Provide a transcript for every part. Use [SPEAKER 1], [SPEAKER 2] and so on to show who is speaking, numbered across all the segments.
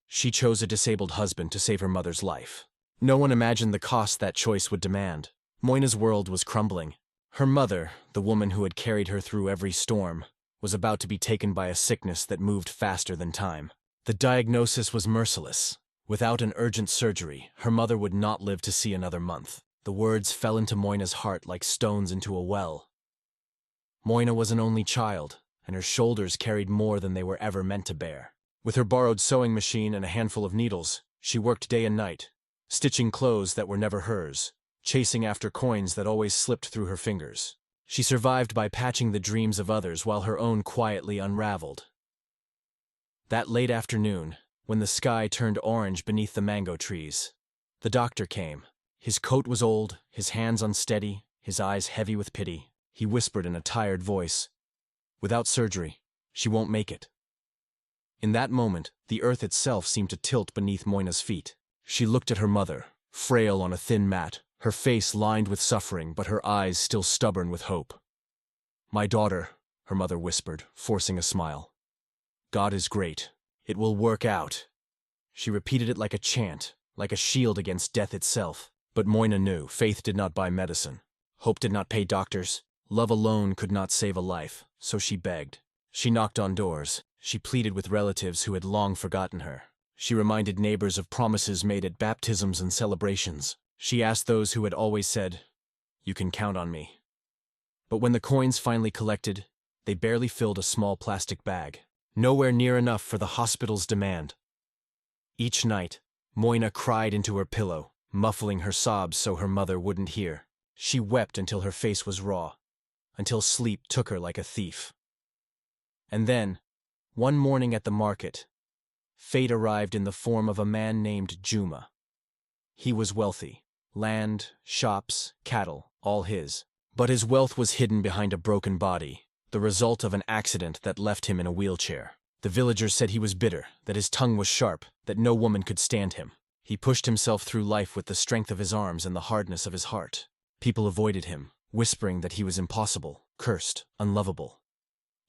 [SPEAKER 1] She chose a disabled husband to save her mother's life. No one imagined the cost that choice would demand. Moina's world was crumbling. Her mother, the woman who had carried her through every storm, was about to be taken by a sickness that moved faster than time. The diagnosis was merciless. Without an urgent surgery, her mother would not live to see another month. The words fell into Moina's heart like stones into a well. Moina was an only child, and her shoulders carried more than they were ever meant to bear. With her borrowed sewing machine and a handful of needles, she worked day and night, stitching clothes that were never hers, chasing after coins that always slipped through her fingers. She survived by patching the dreams of others while her own quietly unraveled. That late afternoon, when the sky turned orange beneath the mango trees, the doctor came. His coat was old, his hands unsteady, his eyes heavy with pity. He whispered in a tired voice, "Without surgery, she won't make it." In that moment, the earth itself seemed to tilt beneath Moina's feet. She looked at her mother, frail on a thin mat, her face lined with suffering but her eyes still stubborn with hope. "My daughter," her mother whispered, forcing a smile. "God is great. It will work out." She repeated it like a chant, like a shield against death itself. But Moina knew faith did not buy medicine. Hope did not pay doctors. Love alone could not save a life, so she begged. She knocked on doors. She pleaded with relatives who had long forgotten her. She reminded neighbors of promises made at baptisms and celebrations. She asked those who had always said, "You can count on me." But when the coins finally collected, they barely filled a small plastic bag. Nowhere near enough for the hospital's demand. Each night, Moina cried into her pillow, muffling her sobs so her mother wouldn't hear. She wept until her face was raw, until sleep took her like a thief. And then, one morning at the market, fate arrived in the form of a man named Juma. He was wealthy. Land, shops, cattle, all his. But his wealth was hidden behind a broken body, the result of an accident that left him in a wheelchair. The villagers said he was bitter, that his tongue was sharp, that no woman could stand him. He pushed himself through life with the strength of his arms and the hardness of his heart. People avoided him, whispering that he was impossible, cursed, unlovable.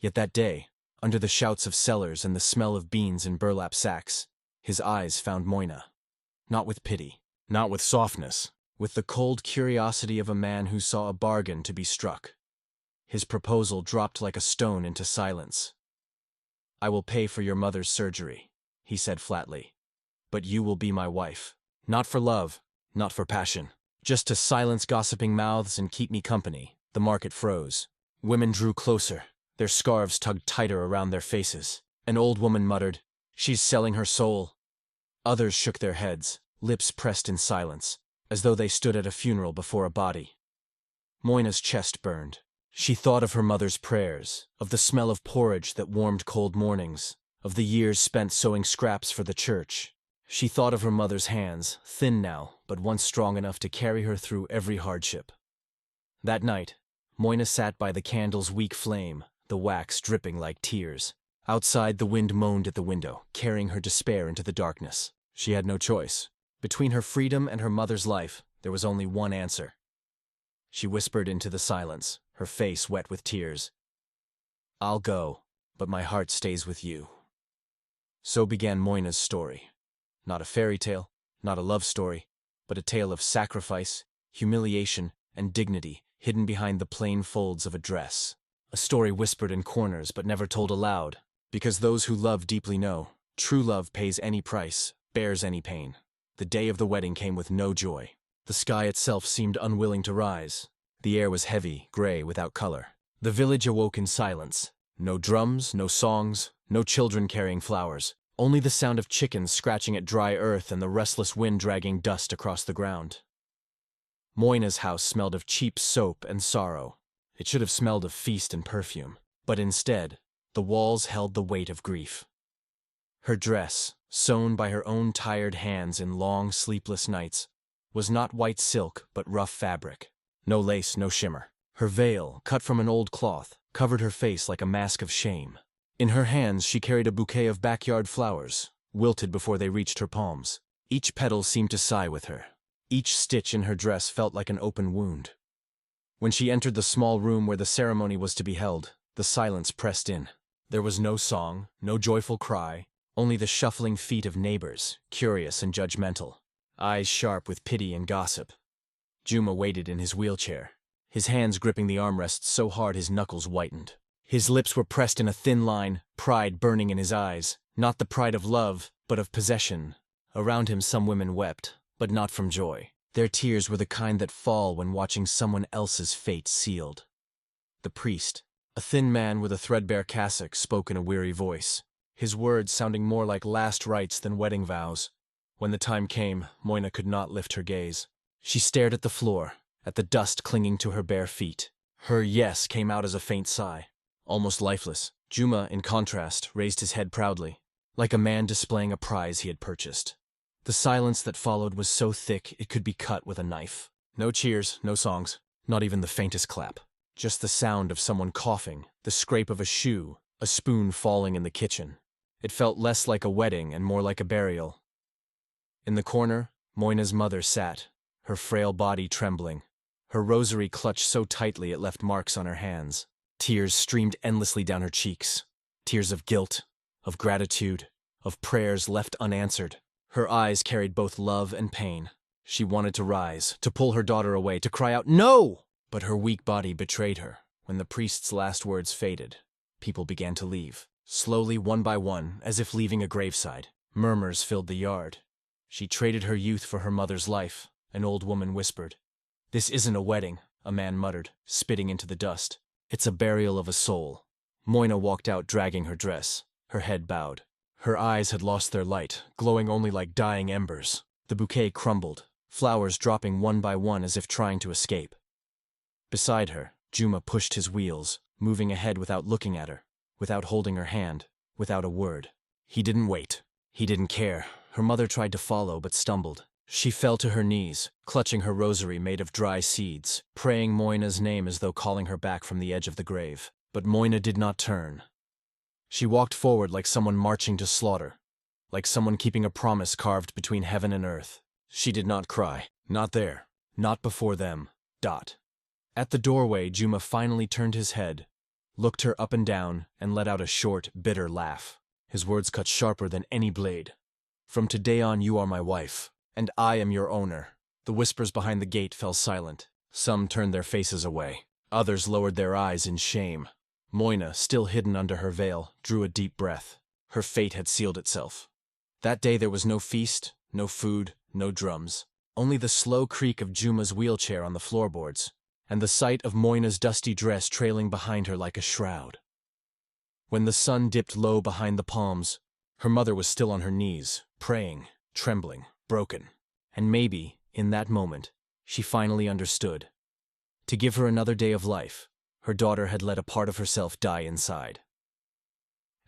[SPEAKER 1] Yet that day, under the shouts of sellers and the smell of beans in burlap sacks, his eyes found Moina. Not with pity, not with softness, with the cold curiosity of a man who saw a bargain to be struck. His proposal dropped like a stone into silence. "I will pay for your mother's surgery," he said flatly. "But you will be my wife. Not for love, not for passion. Just to silence gossiping mouths and keep me company." The market froze. Women drew closer, their scarves tugged tighter around their faces. An old woman muttered, "She's selling her soul." Others shook their heads, lips pressed in silence, as though they stood at a funeral before a body. Moina's chest burned. She thought of her mother's prayers, of the smell of porridge that warmed cold mornings, of the years spent sewing scraps for the church. She thought of her mother's hands, thin now, but once strong enough to carry her through every hardship. That night, Moina sat by the candle's weak flame, the wax dripping like tears. Outside, the wind moaned at the window, carrying her despair into the darkness. She had no choice. Between her freedom and her mother's life, there was only one answer. She whispered into the silence, her face wet with tears. "I'll go, but my heart stays with you." So began Moina's story. Not a fairy tale, not a love story, but a tale of sacrifice, humiliation, and dignity hidden behind the plain folds of a dress. A story whispered in corners but never told aloud, because those who love deeply know, true love pays any price, bears any pain. The day of the wedding came with no joy. The sky itself seemed unwilling to rise. The air was heavy, gray, without color. The village awoke in silence. No drums, no songs, no children carrying flowers. Only the sound of chickens scratching at dry earth and the restless wind dragging dust across the ground. Moina's house smelled of cheap soap and sorrow. It should have smelled of feast and perfume. But instead, the walls held the weight of grief. Her dress, sewn by her own tired hands in long, sleepless nights, was not white silk but rough fabric. No lace, no shimmer. Her veil, cut from an old cloth, covered her face like a mask of shame. In her hands she carried a bouquet of backyard flowers, wilted before they reached her palms. Each petal seemed to sigh with her. Each stitch in her dress felt like an open wound. When she entered the small room where the ceremony was to be held, the silence pressed in. There was no song, no joyful cry, only the shuffling feet of neighbors, curious and judgmental, eyes sharp with pity and gossip. Juma waited in his wheelchair, his hands gripping the armrests so hard his knuckles whitened. His lips were pressed in a thin line, pride burning in his eyes, not the pride of love, but of possession. Around him some women wept, but not from joy. Their tears were the kind that fall when watching someone else's fate sealed. The priest, a thin man with a threadbare cassock, spoke in a weary voice, his words sounding more like last rites than wedding vows. When the time came, Moina could not lift her gaze. She stared at the floor, at the dust clinging to her bare feet. Her yes came out as a faint sigh, almost lifeless. Juma, in contrast, raised his head proudly, like a man displaying a prize he had purchased. The silence that followed was so thick it could be cut with a knife. No cheers, no songs, not even the faintest clap. Just the sound of someone coughing, the scrape of a shoe, a spoon falling in the kitchen. It felt less like a wedding and more like a burial. In the corner, Moina's mother sat, her frail body trembling, her rosary clutched so tightly it left marks on her hands. Tears streamed endlessly down her cheeks, tears of guilt, of gratitude, of prayers left unanswered. Her eyes carried both love and pain. She wanted to rise, to pull her daughter away, to cry out, "No!" But her weak body betrayed her. When the priest's last words faded, people began to leave. Slowly, one by one, as if leaving a graveside. Murmurs filled the yard. She traded her youth for her mother's life, an old woman whispered. "This isn't a wedding," a man muttered, spitting into the dust. "It's a burial of a soul." Moina walked out dragging her dress, her head bowed. Her eyes had lost their light, glowing only like dying embers. The bouquet crumbled, flowers dropping one by one as if trying to escape. Beside her, Juma pushed his wheels, moving ahead without looking at her, without holding her hand, without a word. He didn't wait. He didn't care. Her mother tried to follow but stumbled. She fell to her knees, clutching her rosary made of dry seeds, praying Moina's name as though calling her back from the edge of the grave. But Moina did not turn. She walked forward like someone marching to slaughter, like someone keeping a promise carved between heaven and earth. She did not cry. Not there. Not before them. At the doorway, Juma finally turned his head, looked her up and down, and let out a short, bitter laugh. His words cut sharper than any blade. "From today on you are my wife, and I am your owner." The whispers behind the gate fell silent. Some turned their faces away. Others lowered their eyes in shame. Moina, still hidden under her veil, drew a deep breath. Her fate had sealed itself. That day there was no feast, no food, no drums. Only the slow creak of Juma's wheelchair on the floorboards, and the sight of Moina's dusty dress trailing behind her like a shroud. When the sun dipped low behind the palms, her mother was still on her knees, praying, trembling, broken. And maybe, in that moment, she finally understood. To give her another day of life, her daughter had let a part of herself die inside.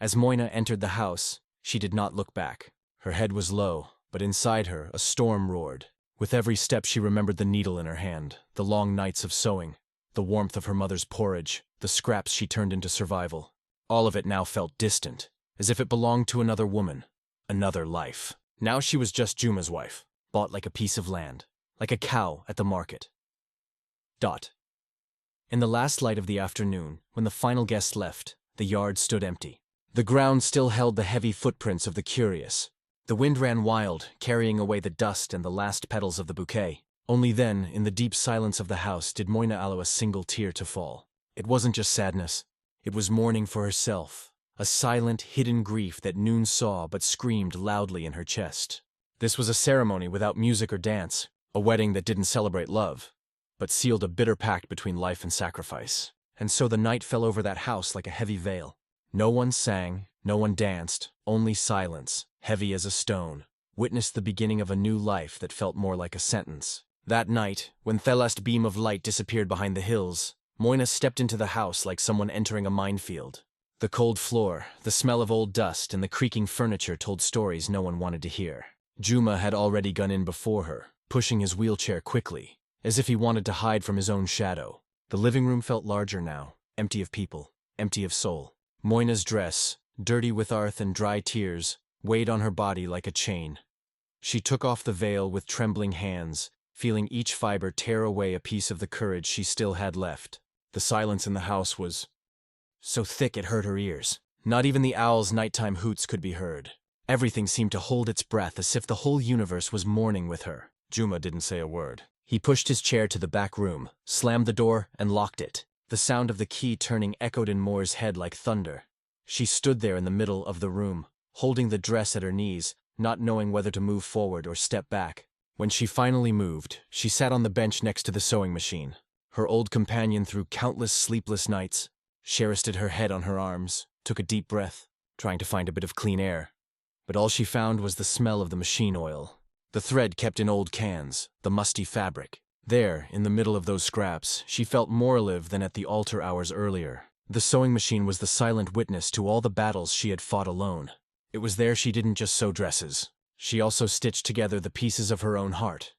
[SPEAKER 1] As Moina entered the house, she did not look back. Her head was low, but inside her a storm roared. With every step she remembered the needle in her hand, the long nights of sewing, the warmth of her mother's porridge, the scraps she turned into survival. All of it now felt distant, as if it belonged to another woman, another life. Now she was just Juma's wife, bought like a piece of land, like a cow at the market. In the last light of the afternoon, when the final guest left, the yard stood empty. The ground still held the heavy footprints of the curious. The wind ran wild, carrying away the dust and the last petals of the bouquet. Only then, in the deep silence of the house, did Moina allow a single tear to fall. It wasn't just sadness. It was mourning for herself, a silent, hidden grief that Noon saw but screamed loudly in her chest. This was a ceremony without music or dance, a wedding that didn't celebrate love, but sealed a bitter pact between life and sacrifice. And so the night fell over that house like a heavy veil. No one sang, no one danced, only silence, heavy as a stone, witnessed the beginning of a new life that felt more like a sentence. That night, when the last beam of light disappeared behind the hills, Moina stepped into the house like someone entering a minefield. The cold floor, the smell of old dust, and the creaking furniture told stories no one wanted to hear. Juma had already gone in before her, pushing his wheelchair quickly, as if he wanted to hide from his own shadow. The living room felt larger now, empty of people, empty of soul. Moina's dress, dirty with earth and dry tears, weighed on her body like a chain. She took off the veil with trembling hands, feeling each fiber tear away a piece of the courage she still had left. The silence in the house was so thick it hurt her ears. Not even the owl's nighttime hoots could be heard. Everything seemed to hold its breath as if the whole universe was mourning with her. Juma didn't say a word. He pushed his chair to the back room, slammed the door, and locked it. The sound of the key turning echoed in Moore's head like thunder. She stood there in the middle of the room, holding the dress at her knees, not knowing whether to move forward or step back. When she finally moved, she sat on the bench next to the sewing machine. Her old companion through countless sleepless nights. She rested her head on her arms, took a deep breath, trying to find a bit of clean air. But all she found was the smell of the machine oil. The thread kept in old cans, the musty fabric. There, in the middle of those scraps, she felt more alive than at the altar hours earlier. The sewing machine was the silent witness to all the battles she had fought alone. It was there she didn't just sew dresses. She also stitched together the pieces of her own heart.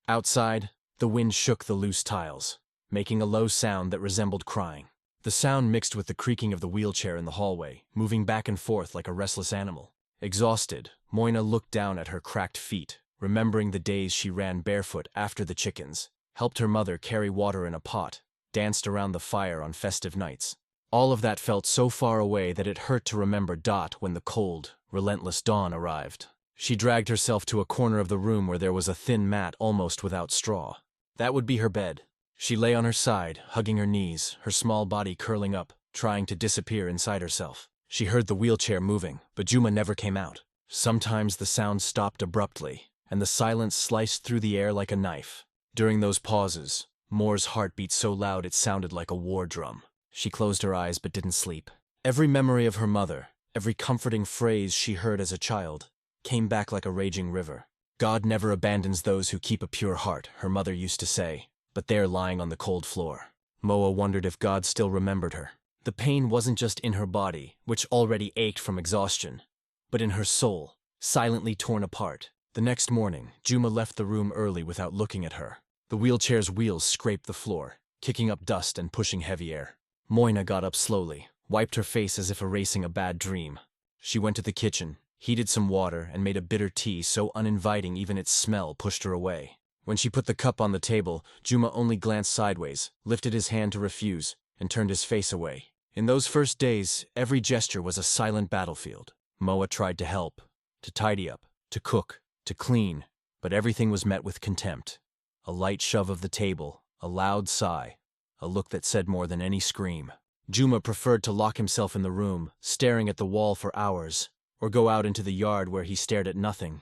[SPEAKER 1] Outside, the wind shook the loose tiles, making a low sound that resembled crying. The sound mixed with the creaking of the wheelchair in the hallway, moving back and forth like a restless animal. Exhausted, Moina looked down at her cracked feet, remembering the days she ran barefoot after the chickens, helped her mother carry water in a pot, danced around the fire on festive nights. All of that felt so far away that it hurt to remember Dot when the cold, relentless dawn arrived. She dragged herself to a corner of the room where there was a thin mat almost without straw. That would be her bed. She lay on her side, hugging her knees, her small body curling up, trying to disappear inside herself. She heard the wheelchair moving, but Juma never came out. Sometimes the sound stopped abruptly, and the silence sliced through the air like a knife. During those pauses, Moore's heart beat so loud it sounded like a war drum. She closed her eyes but didn't sleep. Every memory of her mother, every comforting phrase she heard as a child, came back like a raging river. God never abandons those who keep a pure heart, her mother used to say, but there lying on the cold floor. Moa wondered if God still remembered her. The pain wasn't just in her body, which already ached from exhaustion, but in her soul, silently torn apart. The next morning, Juma left the room early without looking at her. The wheelchair's wheels scraped the floor, kicking up dust and pushing heavy air. Moina got up slowly, wiped her face as if erasing a bad dream. She went to the kitchen, heated some water, and made a bitter tea so uninviting even its smell pushed her away. When she put the cup on the table, Juma only glanced sideways, lifted his hand to refuse, and turned his face away. In those first days, every gesture was a silent battlefield. Moa tried to help, to tidy up, to cook, to clean, but everything was met with contempt. A light shove of the table, a loud sigh, a look that said more than any scream. Juma preferred to lock himself in the room, staring at the wall for hours, or go out into the yard where he stared at nothing.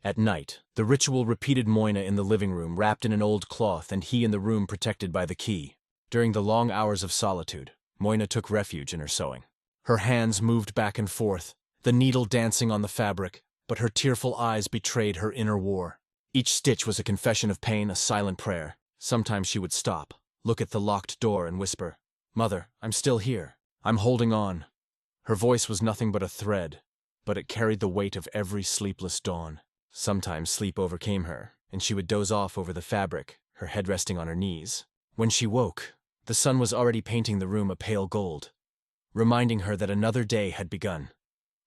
[SPEAKER 1] At night, the ritual repeated. Moina in the living room, wrapped in an old cloth, and he in the room protected by the key. During the long hours of solitude, Moina took refuge in her sewing. Her hands moved back and forth, the needle dancing on the fabric, but her tearful eyes betrayed her inner war. Each stitch was a confession of pain, a silent prayer. Sometimes she would stop, look at the locked door, and whisper, "Mother, I'm still here. I'm holding on." Her voice was nothing but a thread, but it carried the weight of every sleepless dawn. Sometimes sleep overcame her, and she would doze off over the fabric, her head resting on her knees. When she woke, the sun was already painting the room a pale gold, reminding her that another day had begun,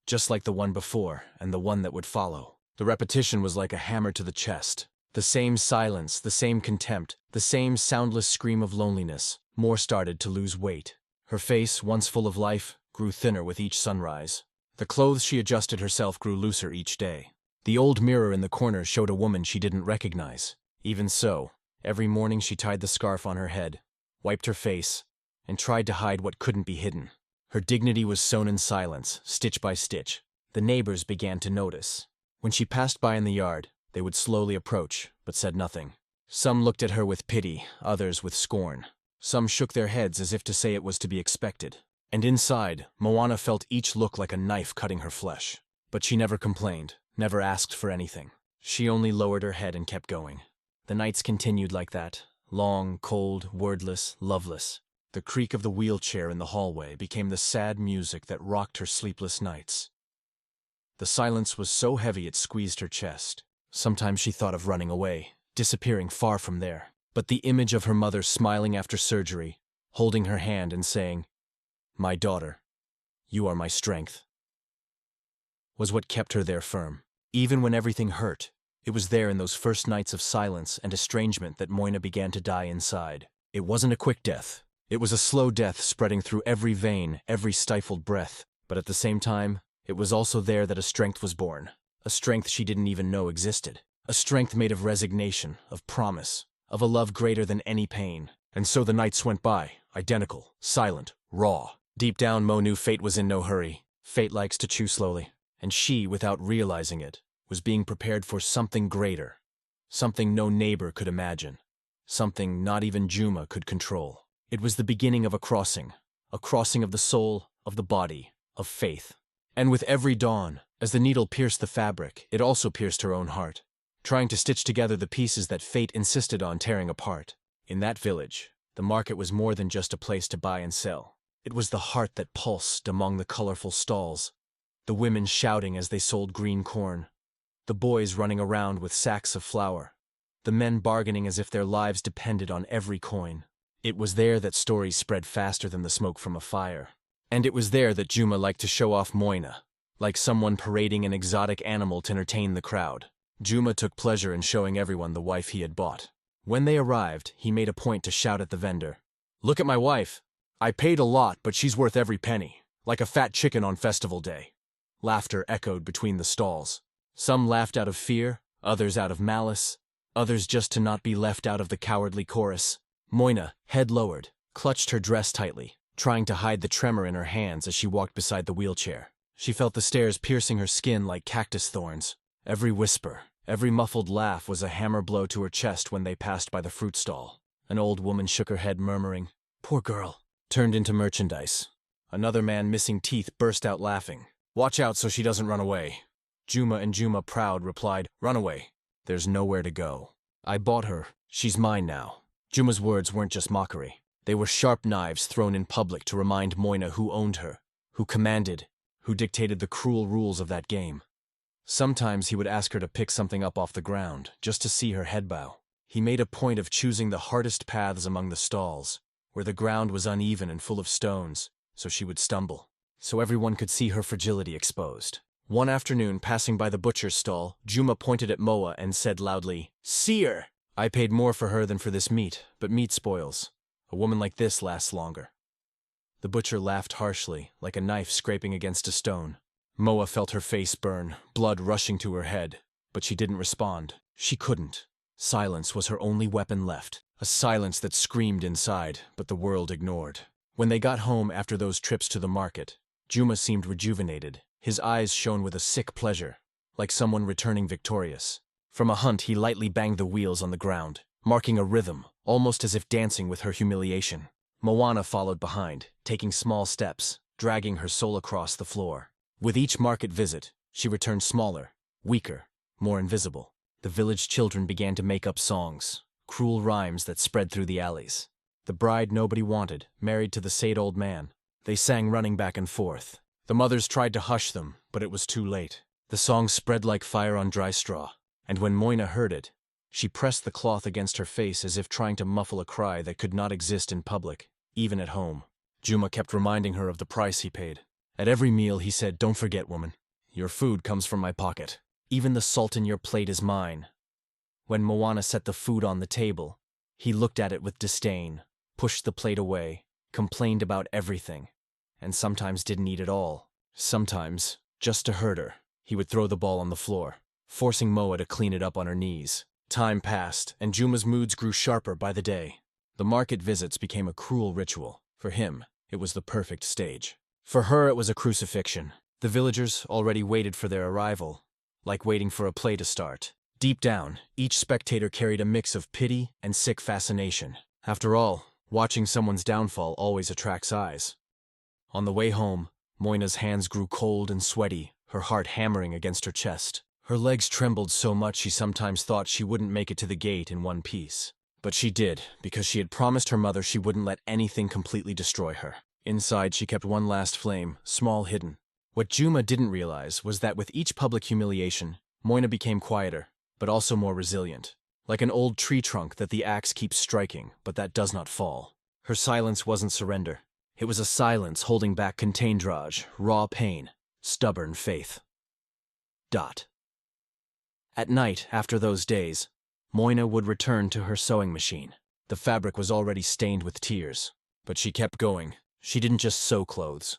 [SPEAKER 1] just like the one before and the one that would follow. The repetition was like a hammer to the chest. The same silence, the same contempt, the same soundless scream of loneliness. Moore started to lose weight. Her face, once full of life, grew thinner with each sunrise. The clothes she adjusted herself grew looser each day. The old mirror in the corner showed a woman she didn't recognize. Even so, every morning she tied the scarf on her head, wiped her face, and tried to hide what couldn't be hidden. Her dignity was sewn in silence, stitch by stitch. The neighbors began to notice. When she passed by in the yard, they would slowly approach, but said nothing. Some looked at her with pity, others with scorn. Some shook their heads as if to say it was to be expected. And inside, Moana felt each look like a knife cutting her flesh. But she never complained, never asked for anything. She only lowered her head and kept going. The nights continued like that, long, cold, wordless, loveless. The creak of the wheelchair in the hallway became the sad music that rocked her sleepless nights. The silence was so heavy it squeezed her chest. Sometimes she thought of running away, disappearing far from there. But the image of her mother smiling after surgery, holding her hand and saying, "My daughter, you are my strength," was what kept her there firm. Even when everything hurt, it was there in those first nights of silence and estrangement that Moina began to die inside. It wasn't a quick death. It was a slow death spreading through every vein, every stifled breath. But at the same time, it was also there that a strength was born, a strength she didn't even know existed, a strength made of resignation, of promise, of a love greater than any pain. And so the nights went by, identical, silent, raw. Deep down, Mo knew fate was in no hurry. Fate likes to chew slowly. And she, without realizing it, was being prepared for something greater, something no neighbor could imagine, something not even Juma could control. It was the beginning of a crossing of the soul, of the body, of faith. And with every dawn, as the needle pierced the fabric, it also pierced her own heart, trying to stitch together the pieces that fate insisted on tearing apart. In that village, the market was more than just a place to buy and sell. It was the heart that pulsed among the colorful stalls, the women shouting as they sold green corn, the boys running around with sacks of flour, the men bargaining as if their lives depended on every coin. It was there that stories spread faster than the smoke from a fire. And it was there that Juma liked to show off Moina, like someone parading an exotic animal to entertain the crowd. Juma took pleasure in showing everyone the wife he had bought. When they arrived, he made a point to shout at the vendor, "Look at my wife! I paid a lot, but she's worth every penny, like a fat chicken on festival day." Laughter echoed between the stalls. Some laughed out of fear, others out of malice, others just to not be left out of the cowardly chorus. Moina, head lowered, clutched her dress tightly, trying to hide the tremor in her hands as she walked beside the wheelchair. She felt the stairs piercing her skin like cactus thorns. Every whisper, every muffled laugh was a hammer blow to her chest when they passed by the fruit stall. An old woman shook her head, murmuring, "Poor girl," turned into merchandise. Another man missing teeth burst out laughing. "Watch out so she doesn't run away." Juma and Juma, proud, replied, "Run away. There's nowhere to go. I bought her. She's mine now." Juma's words weren't just mockery. They were sharp knives thrown in public to remind Moina who owned her, who commanded, who dictated the cruel rules of that game. Sometimes he would ask her to pick something up off the ground, just to see her head bow. He made a point of choosing the hardest paths among the stalls, where the ground was uneven and full of stones, so she would stumble, so everyone could see her fragility exposed. One afternoon, passing by the butcher's stall, Juma pointed at Moa and said loudly, "See her! I paid more for her than for this meat, but meat spoils. A woman like this lasts longer." The butcher laughed harshly, like a knife scraping against a stone. Moa felt her face burn, blood rushing to her head, but she didn't respond. She couldn't. Silence was her only weapon left, a silence that screamed inside, but the world ignored. When they got home after those trips to the market, Juma seemed rejuvenated. His eyes shone with a sick pleasure, like someone returning victorious. From a hunt, he lightly banged the wheels on the ground, marking a rhythm, almost as if dancing with her humiliation. Moana followed behind, taking small steps, dragging her soul across the floor. With each market visit, she returned smaller, weaker, more invisible. The village children began to make up songs, cruel rhymes that spread through the alleys. The bride nobody wanted, married to the sad old man. They sang running back and forth. The mothers tried to hush them, but it was too late. The song spread like fire on dry straw, and when Moina heard it, she pressed the cloth against her face as if trying to muffle a cry that could not exist in public, even at home. Juma kept reminding her of the price he paid. At every meal he said, "Don't forget, woman, your food comes from my pocket. Even the salt in your plate is mine." When Moana set the food on the table, he looked at it with disdain, pushed the plate away, complained about everything, and sometimes didn't eat at all. Sometimes, just to hurt her, he would throw the ball on the floor, forcing Moa to clean it up on her knees. Time passed, and Juma's moods grew sharper by the day. The market visits became a cruel ritual. For him, it was the perfect stage. For her, it was a crucifixion. The villagers already waited for their arrival, like waiting for a play to start. Deep down, each spectator carried a mix of pity and sick fascination. After all, watching someone's downfall always attracts eyes. On the way home, Moina's hands grew cold and sweaty, her heart hammering against her chest. Her legs trembled so much she sometimes thought she wouldn't make it to the gate in one piece. But she did, because she had promised her mother she wouldn't let anything completely destroy her. Inside, she kept one last flame, small, hidden. What Juma didn't realize was that with each public humiliation, Moina became quieter, but also more resilient. Like an old tree trunk that the axe keeps striking, but that does not fall. Her silence wasn't surrender. It was a silence holding back containdrage, raw pain, stubborn faith. At night, after those days, Moina would return to her sewing machine. The fabric was already stained with tears, but she kept going. She didn't just sew clothes.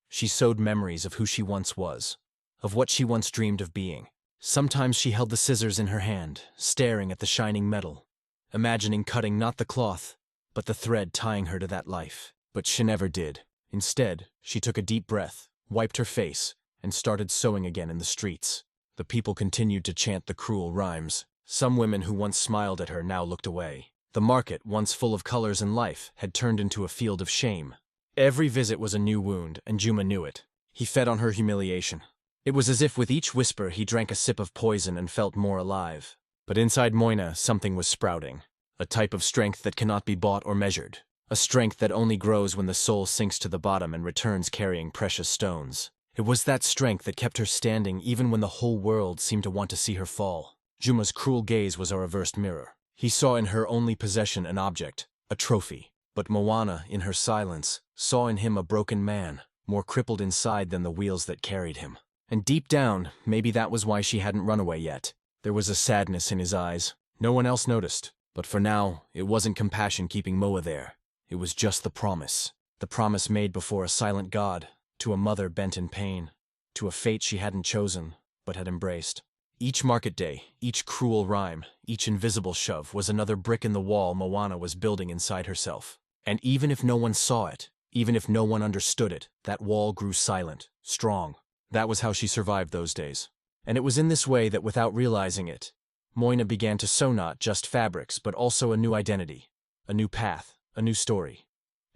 [SPEAKER 1] She sewed memories of who she once was. of what she once dreamed of being. Sometimes she held the scissors in her hand, staring at the shining metal, imagining cutting not the cloth, but the thread tying her to that life. But she never did. Instead, she took a deep breath, wiped her face, and started sewing again in the streets. The people continued to chant the cruel rhymes. Some women who once smiled at her now looked away. The market, once full of colors and life, had turned into a field of shame. Every visit was a new wound, and Juma knew it. He fed on her humiliation. It was as if with each whisper he drank a sip of poison and felt more alive. But inside Moina, something was sprouting. A type of strength that cannot be bought or measured. A strength that only grows when the soul sinks to the bottom and returns carrying precious stones. It was that strength that kept her standing even when the whole world seemed to want to see her fall. Juma's cruel gaze was a reversed mirror. He saw in her only possession an object, a trophy. But Moana, in her silence, saw in him a broken man, more crippled inside than the wheels that carried him. And deep down, maybe that was why she hadn't run away yet. There was a sadness in his eyes. No one else noticed. But for now, it wasn't compassion keeping Moa there. It was just the promise made before a silent god, to a mother bent in pain, to a fate she hadn't chosen, but had embraced. Each market day, each cruel rhyme, each invisible shove was another brick in the wall Moana was building inside herself. And even if no one saw it, even if no one understood it, that wall grew silent, strong. That was how she survived those days. And it was in this way that, without realizing it, Moina began to sew not just fabrics, but also a new identity, a new path, a new story.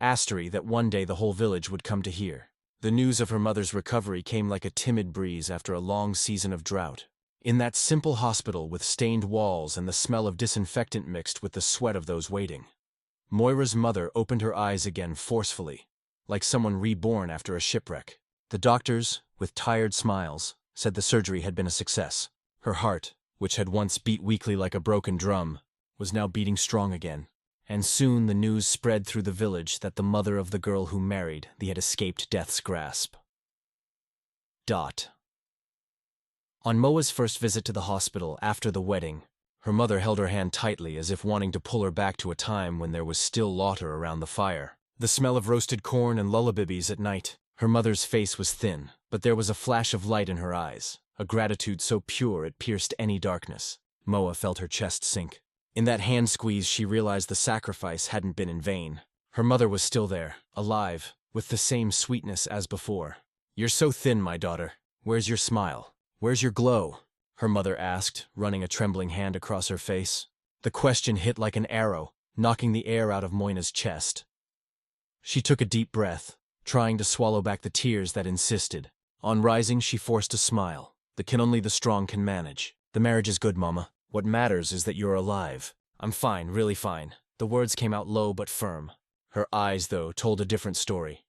[SPEAKER 1] A story that one day the whole village would come to hear. The news of her mother's recovery came like a timid breeze after a long season of drought. In that simple hospital with stained walls and the smell of disinfectant mixed with the sweat of those waiting, Moira's mother opened her eyes again forcefully, like someone reborn after a shipwreck. The doctors, with tired smiles, said the surgery had been a success. Her heart, which had once beat weakly like a broken drum, was now beating strong again. And soon the news spread through the village that the mother of the girl who married had escaped death's grasp. On Moa's first visit to the hospital after the wedding, her mother held her hand tightly as if wanting to pull her back to a time when there was still laughter around the fire. The smell of roasted corn and lullabibbies at night. Her mother's face was thin, but there was a flash of light in her eyes, a gratitude so pure it pierced any darkness. Moa felt her chest sink. In that hand squeeze she realized the sacrifice hadn't been in vain. Her mother was still there, alive, with the same sweetness as before. "You're so thin, my daughter. Where's your smile? Where's your glow?" her mother asked, running a trembling hand across her face. The question hit like an arrow, knocking the air out of Moina's chest. She took a deep breath, trying to swallow back the tears that insisted. On rising, she forced a smile. Only the strong can manage. "The marriage is good, Mama. What matters is that you're alive." "I'm fine, really fine." The words came out low but firm. Her eyes, though, told a different story.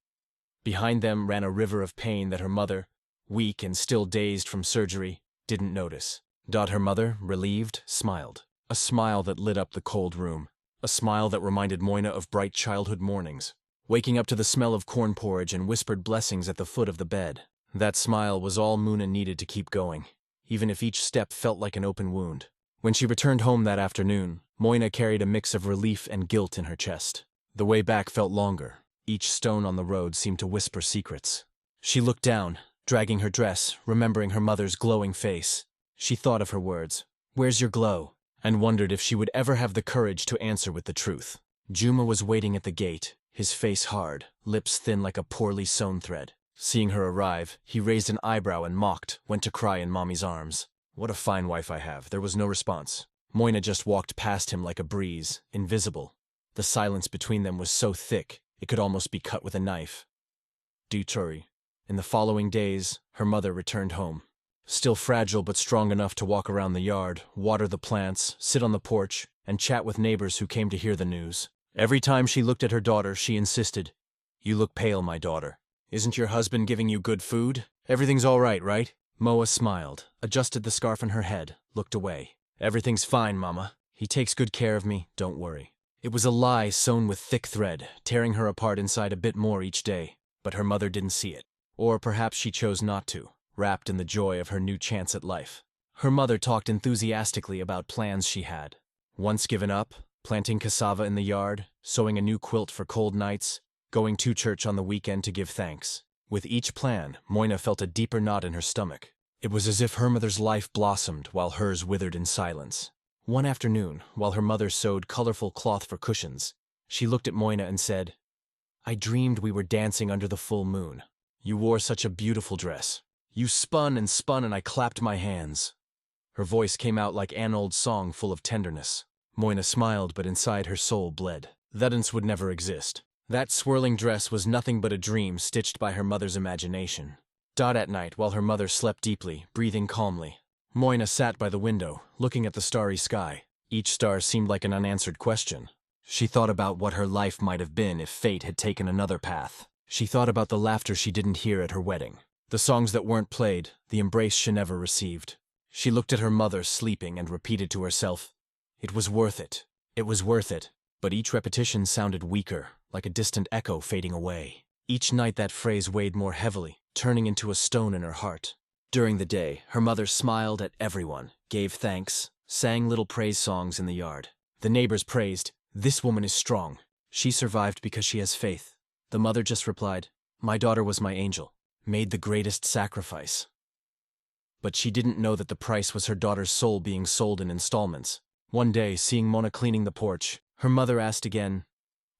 [SPEAKER 1] Behind them ran a river of pain that her mother, weak and still dazed from surgery, didn't notice. Her mother, relieved, smiled. A smile that lit up the cold room. A smile that reminded Moina of bright childhood mornings, waking up to the smell of corn porridge and whispered blessings at the foot of the bed. That smile was all Moona needed to keep going, even if each step felt like an open wound. When she returned home that afternoon, Moina carried a mix of relief and guilt in her chest. The way back felt longer. Each stone on the road seemed to whisper secrets. She looked down, dragging her dress, remembering her mother's glowing face. She thought of her words, "Where's your glow?" and wondered if she would ever have the courage to answer with the truth. Juma was waiting at the gate, his face hard, lips thin like a poorly sewn thread. Seeing her arrive, he raised an eyebrow and mocked, went to cry in Mommy's arms. "What a fine wife I have." There was no response. Moina just walked past him like a breeze, invisible. The silence between them was so thick, it could almost be cut with a knife. In the following days, her mother returned home. Still fragile but strong enough to walk around the yard, water the plants, sit on the porch, and chat with neighbors who came to hear the news. Every time she looked at her daughter, she insisted, "You look pale, my daughter. Isn't your husband giving you good food? Everything's all right?" Moa smiled, adjusted the scarf on her head, looked away. "Everything's fine, Mama. He takes good care of me, don't worry." It was a lie sewn with thick thread, tearing her apart inside a bit more each day. But her mother didn't see it. Or perhaps she chose not to, wrapped in the joy of her new chance at life. Her mother talked enthusiastically about plans she had. Once given up, planting cassava in the yard, sewing a new quilt for cold nights, going to church on the weekend to give thanks. With each plan, Moina felt a deeper knot in her stomach. It was as if her mother's life blossomed while hers withered in silence. One afternoon, while her mother sewed colorful cloth for cushions, she looked at Moina and said, "I dreamed we were dancing under the full moon. You wore such a beautiful dress. You spun and I clapped my hands." Her voice came out like an old song full of tenderness. Moina smiled, but inside her soul bled. That dance would never exist. That swirling dress was nothing but a dream stitched by her mother's imagination. At night, while her mother slept deeply, breathing calmly, Moina sat by the window, looking at the starry sky. Each star seemed like an unanswered question. She thought about what her life might have been if fate had taken another path. She thought about the laughter she didn't hear at her wedding, the songs that weren't played, the embrace she never received. She looked at her mother sleeping and repeated to herself, "It was worth it. It was worth it." But each repetition sounded weaker, like a distant echo fading away. Each night that phrase weighed more heavily, turning into a stone in her heart. During the day, her mother smiled at everyone, gave thanks, sang little praise songs in the yard. The neighbors praised, "This woman is strong. She survived because she has faith." The mother just replied, "My daughter was my angel, made the greatest sacrifice." But she didn't know that the price was her daughter's soul being sold in installments. One day, seeing Mona cleaning the porch, her mother asked again,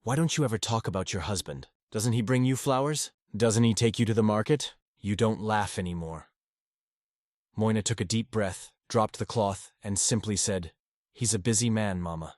[SPEAKER 1] "Why don't you ever talk about your husband? Doesn't he bring you flowers? Doesn't he take you to the market? You don't laugh anymore." Moina took a deep breath, dropped the cloth, and simply said, "He's a busy man, Mama."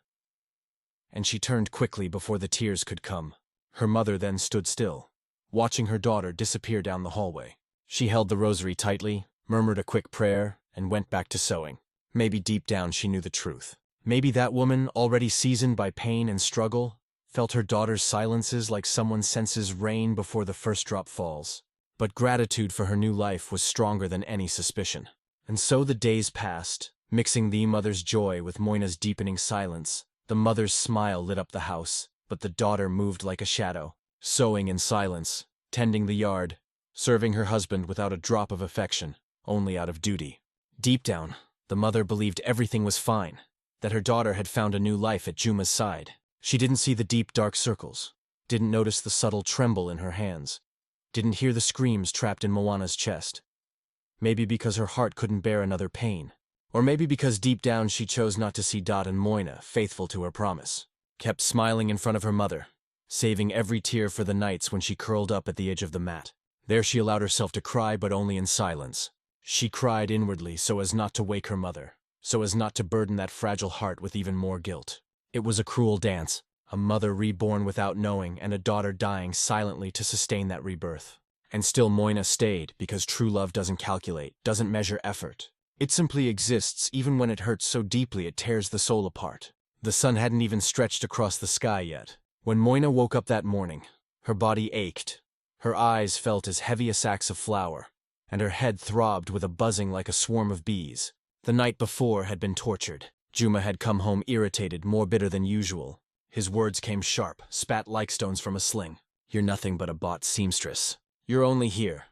[SPEAKER 1] And she turned quickly before the tears could come. Her mother then stood still, watching her daughter disappear down the hallway. She held the rosary tightly, murmured a quick prayer, and went back to sewing. Maybe deep down she knew the truth. Maybe that woman, already seasoned by pain and struggle, felt her daughter's silences like someone senses rain before the first drop falls. But gratitude for her new life was stronger than any suspicion. And so the days passed, mixing the mother's joy with Moina's deepening silence. The mother's smile lit up the house, but the daughter moved like a shadow, sewing in silence, tending the yard, serving her husband without a drop of affection, only out of duty. Deep down, the mother believed everything was fine, that her daughter had found a new life at Juma's side. She didn't see the deep, dark circles, didn't notice the subtle tremble in her hands, didn't hear the screams trapped in Moana's chest. Maybe because her heart couldn't bear another pain. Or maybe because deep down she chose not to see Dot and Moina, faithful to her promise. Kept smiling in front of her mother, saving every tear for the nights when she curled up at the edge of the mat. There she allowed herself to cry, but only in silence. She cried inwardly so as not to wake her mother, so as not to burden that fragile heart with even more guilt. It was a cruel dance, a mother reborn without knowing and a daughter dying silently to sustain that rebirth. And still Moina stayed because true love doesn't calculate, doesn't measure effort. It simply exists even when it hurts so deeply it tears the soul apart. The sun hadn't even stretched across the sky yet. When Moina woke up that morning, her body ached, her eyes felt as heavy as sacks of flour, and her head throbbed with a buzzing like a swarm of bees. The night before had been tortured. Juma had come home irritated, more bitter than usual. His words came sharp, spat like stones from a sling. "You're nothing but a bought seamstress. You're only here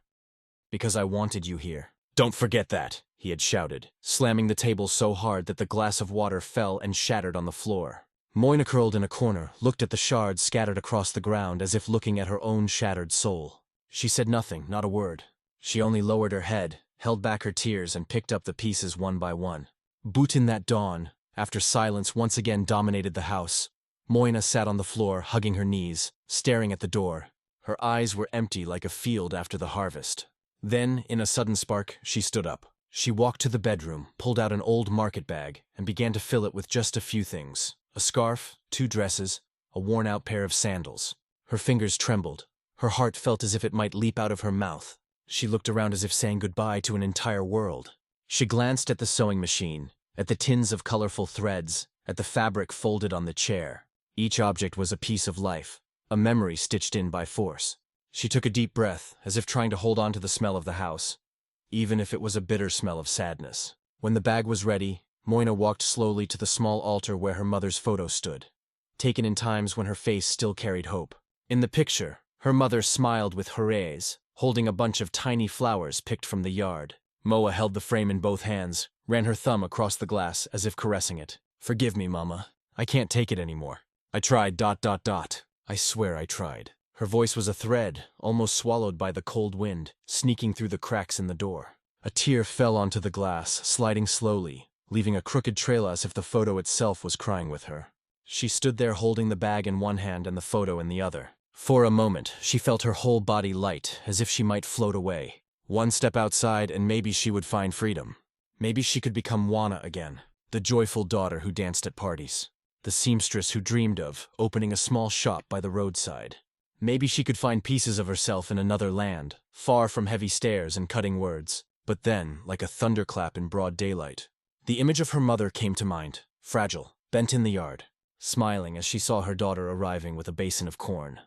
[SPEAKER 1] because I wanted you here. Don't forget that," he had shouted, slamming the table so hard that the glass of water fell and shattered on the floor. Moina curled in a corner, looked at the shards scattered across the ground as if looking at her own shattered soul. She said nothing, not a word. She only lowered her head, held back her tears, and picked up the pieces one by one. But in that dawn, after silence once again dominated the house, Moina sat on the floor, hugging her knees, staring at the door. Her eyes were empty like a field after the harvest. Then, in a sudden spark, she stood up. She walked to the bedroom, pulled out an old market bag, and began to fill it with just a few things. A scarf, 2 dresses, a worn-out pair of sandals. Her fingers trembled. Her heart felt as if it might leap out of her mouth. She looked around as if saying goodbye to an entire world. She glanced at the sewing machine, at the tins of colorful threads, at the fabric folded on the chair. Each object was a piece of life, a memory stitched in by force. She took a deep breath, as if trying to hold on to the smell of the house, even if it was a bitter smell of sadness. When the bag was ready, Moina walked slowly to the small altar where her mother's photo stood, taken in times when her face still carried hope. In the picture, her mother smiled with hoorays, holding a bunch of tiny flowers picked from the yard. Moa held the frame in both hands, ran her thumb across the glass as if caressing it. "Forgive me, Mama. I can't take it anymore. I tried ... I swear I tried." Her voice was a thread, almost swallowed by the cold wind, sneaking through the cracks in the door. A tear fell onto the glass, sliding slowly, leaving a crooked trail as if the photo itself was crying with her. She stood there holding the bag in one hand and the photo in the other. For a moment, she felt her whole body light, as if she might float away. One step outside and maybe she would find freedom. Maybe she could become Juana again, the joyful daughter who danced at parties, the seamstress who dreamed of opening a small shop by the roadside. Maybe she could find pieces of herself in another land, far from heavy stares and cutting words. But then, like a thunderclap in broad daylight, the image of her mother came to mind, fragile, bent in the yard, smiling as she saw her daughter arriving with a basin of corn.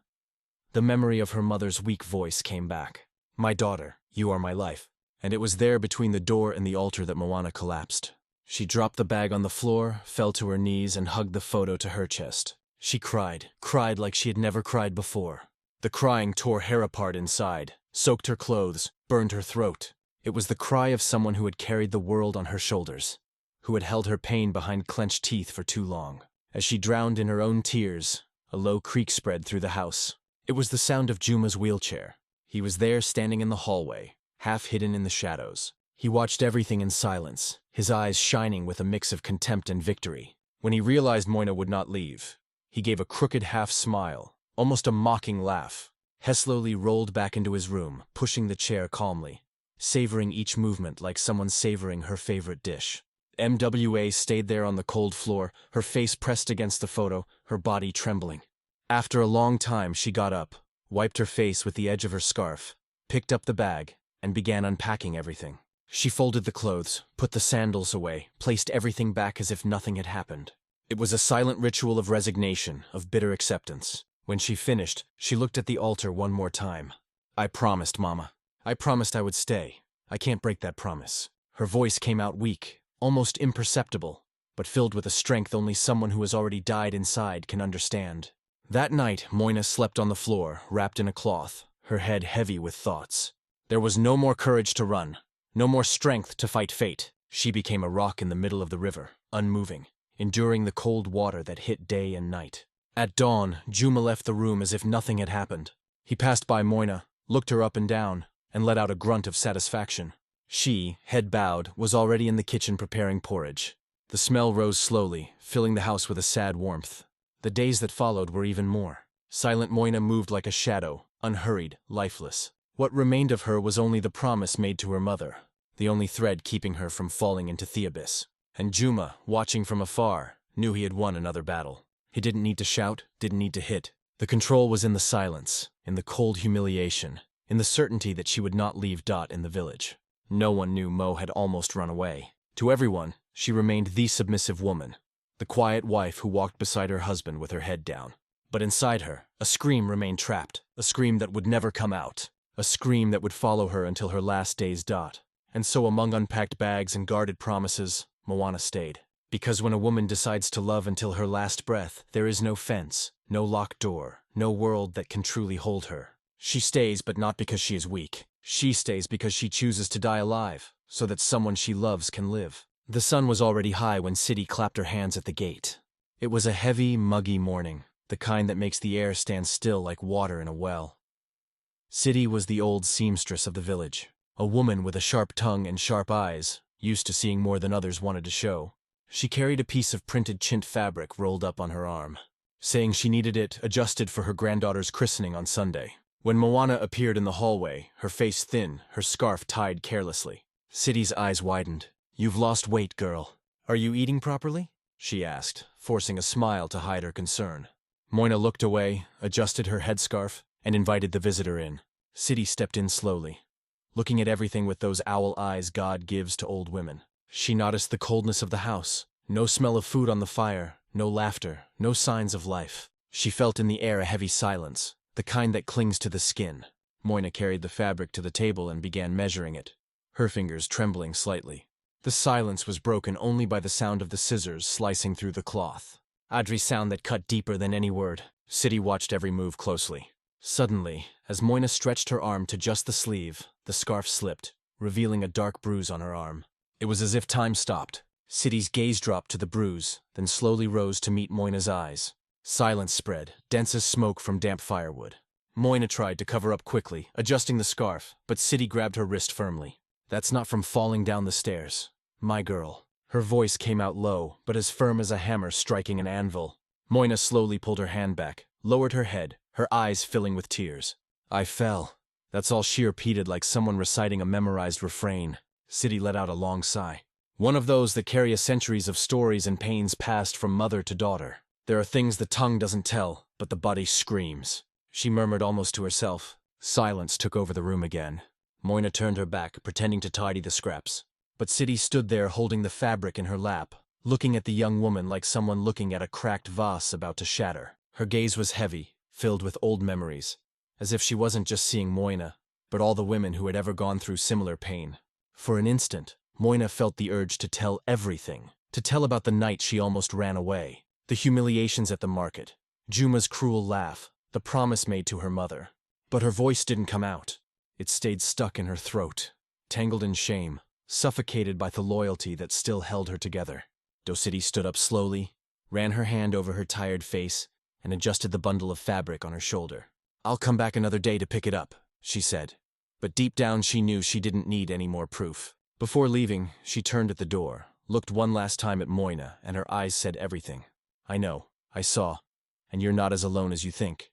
[SPEAKER 1] The memory of her mother's weak voice came back. "My daughter, you are my life." And it was there between the door and the altar that Moana collapsed. She dropped the bag on the floor, fell to her knees, and hugged the photo to her chest. She cried like she had never cried before. The crying tore hair apart inside, soaked her clothes, burned her throat. It was the cry of someone who had carried the world on her shoulders, who had held her pain behind clenched teeth for too long. As she drowned in her own tears, a low creak spread through the house. It was the sound of Juma's wheelchair. He was there standing in the hallway, half hidden in the shadows. He watched everything in silence, his eyes shining with a mix of contempt and victory. When he realized Moina would not leave, he gave a crooked half smile, almost a mocking laugh. He slowly rolled back into his room, pushing the chair calmly, savoring each movement like someone savoring her favorite dish. MWA stayed there on the cold floor, her face pressed against the photo, her body trembling. After a long time, she got up, wiped her face with the edge of her scarf, picked up the bag, and began unpacking everything. She folded the clothes, put the sandals away, placed everything back as if nothing had happened. It was a silent ritual of resignation, of bitter acceptance. When she finished, she looked at the altar one more time. "I promised, Mama. I promised I would stay. I can't break that promise." Her voice came out weak, almost imperceptible, but filled with a strength only someone who has already died inside can understand. That night, Moina slept on the floor, wrapped in a cloth, her head heavy with thoughts. There was no more courage to run, no more strength to fight fate. She became a rock in the middle of the river, unmoving, enduring the cold water that hit day and night. At dawn, Juma left the room as if nothing had happened. He passed by Moina, looked her up and down, and let out a grunt of satisfaction. She, head bowed, was already in the kitchen preparing porridge. The smell rose slowly, filling the house with a sad warmth. The days that followed were even more. Silent Moina moved like a shadow, unhurried, lifeless. What remained of her was only the promise made to her mother, the only thread keeping her from falling into the abyss. And Juma, watching from afar, knew he had won another battle. He didn't need to shout, didn't need to hit. The control was in the silence, in the cold humiliation, in the certainty that she would not leave Dot in the village. No one knew Mo had almost run away. To everyone, she remained the submissive woman, the quiet wife who walked beside her husband with her head down. But inside her, a scream remained trapped, a scream that would never come out, a scream that would follow her until her last days. Dot. And so among unpacked bags and guarded promises, Moana stayed. Because when a woman decides to love until her last breath, there is no fence, no locked door, no world that can truly hold her. She stays, but not because she is weak. She stays because she chooses to die alive, so that someone she loves can live. The sun was already high when City clapped her hands at the gate. It was a heavy, muggy morning, the kind that makes the air stand still like water in a well. City was the old seamstress of the village, a woman with a sharp tongue and sharp eyes, used to seeing more than others wanted to show. She carried a piece of printed chint fabric rolled up on her arm, saying she needed it adjusted for her granddaughter's christening on Sunday. When Moana appeared in the hallway, her face thin, her scarf tied carelessly, City's eyes widened. "You've lost weight, girl. Are you eating properly?" she asked, forcing a smile to hide her concern. Moina looked away, adjusted her headscarf, and invited the visitor in. City stepped in slowly, looking at everything with those owl eyes God gives to old women. She noticed the coldness of the house, no smell of food on the fire, no laughter, no signs of life. She felt in the air a heavy silence, the kind that clings to the skin. Moina carried the fabric to the table and began measuring it, her fingers trembling slightly. The silence was broken only by the sound of the scissors slicing through the cloth. Audrey's sound that cut deeper than any word. City watched every move closely. Suddenly, as Moina stretched her arm to just the sleeve, the scarf slipped, revealing a dark bruise on her arm. It was as if time stopped. City's gaze dropped to the bruise, then slowly rose to meet Moina's eyes. Silence spread, dense as smoke from damp firewood. Moina tried to cover up quickly, adjusting the scarf, but City grabbed her wrist firmly. That's not from falling down the stairs. My girl. Her voice came out low, but as firm as a hammer striking an anvil. Moina slowly pulled her hand back, lowered her head, her eyes filling with tears. I fell. That's all she repeated like someone reciting a memorized refrain. City let out a long sigh. One of those that carry a centuries of stories and pains passed from mother to daughter. There are things the tongue doesn't tell, but the body screams. She murmured almost to herself. Silence took over the room again. Moina turned her back, pretending to tidy the scraps. But City stood there holding the fabric in her lap, looking at the young woman like someone looking at a cracked vase about to shatter. Her gaze was heavy, filled with old memories, as if she wasn't just seeing Moina, but all the women who had ever gone through similar pain. For an instant, Moina felt the urge to tell everything, to tell about the night she almost ran away, the humiliations at the market, Juma's cruel laugh, the promise made to her mother. But her voice didn't come out. It stayed stuck in her throat, tangled in shame, suffocated by the loyalty that still held her together. Docity stood up slowly, ran her hand over her tired face, and adjusted the bundle of fabric on her shoulder. I'll come back another day to pick it up, she said. But deep down she knew she didn't need any more proof. Before leaving, she turned at the door, looked one last time at Moina, and her eyes said everything. I know, I saw, and you're not as alone as you think.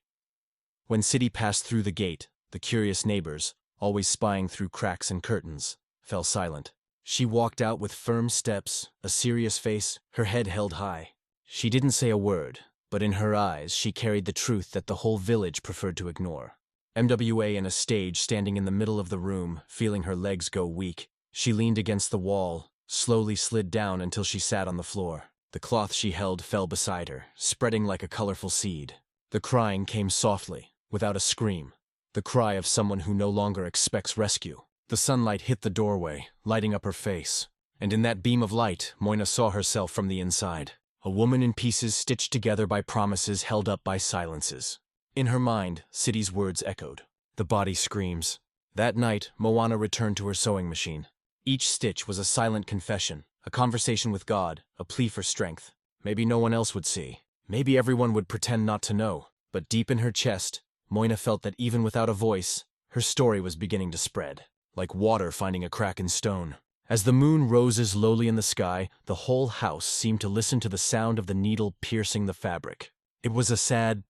[SPEAKER 1] When City passed through the gate, the curious neighbors, always spying through cracks and curtains, fell silent. She walked out with firm steps, a serious face, her head held high. She didn't say a word, but in her eyes she carried the truth that the whole village preferred to ignore. MWA in a stage standing in the middle of the room, feeling her legs go weak. She leaned against the wall, slowly slid down until she sat on the floor. The cloth she held fell beside her, spreading like a colorful seed. The crying came softly, without a scream. The cry of someone who no longer expects rescue. The sunlight hit the doorway, lighting up her face. And in that beam of light, Moina saw herself from the inside. A woman in pieces stitched together by promises held up by silences. In her mind, City's words echoed. The body screams. That night, Moana returned to her sewing machine. Each stitch was a silent confession, a conversation with God, a plea for strength. Maybe no one else would see. Maybe everyone would pretend not to know. But deep in her chest, Moina felt that even without a voice, her story was beginning to spread, like water finding a crack in stone. As the moon roses lowly in the sky, the whole house seemed to listen to the sound of the needle piercing the fabric. It was a sad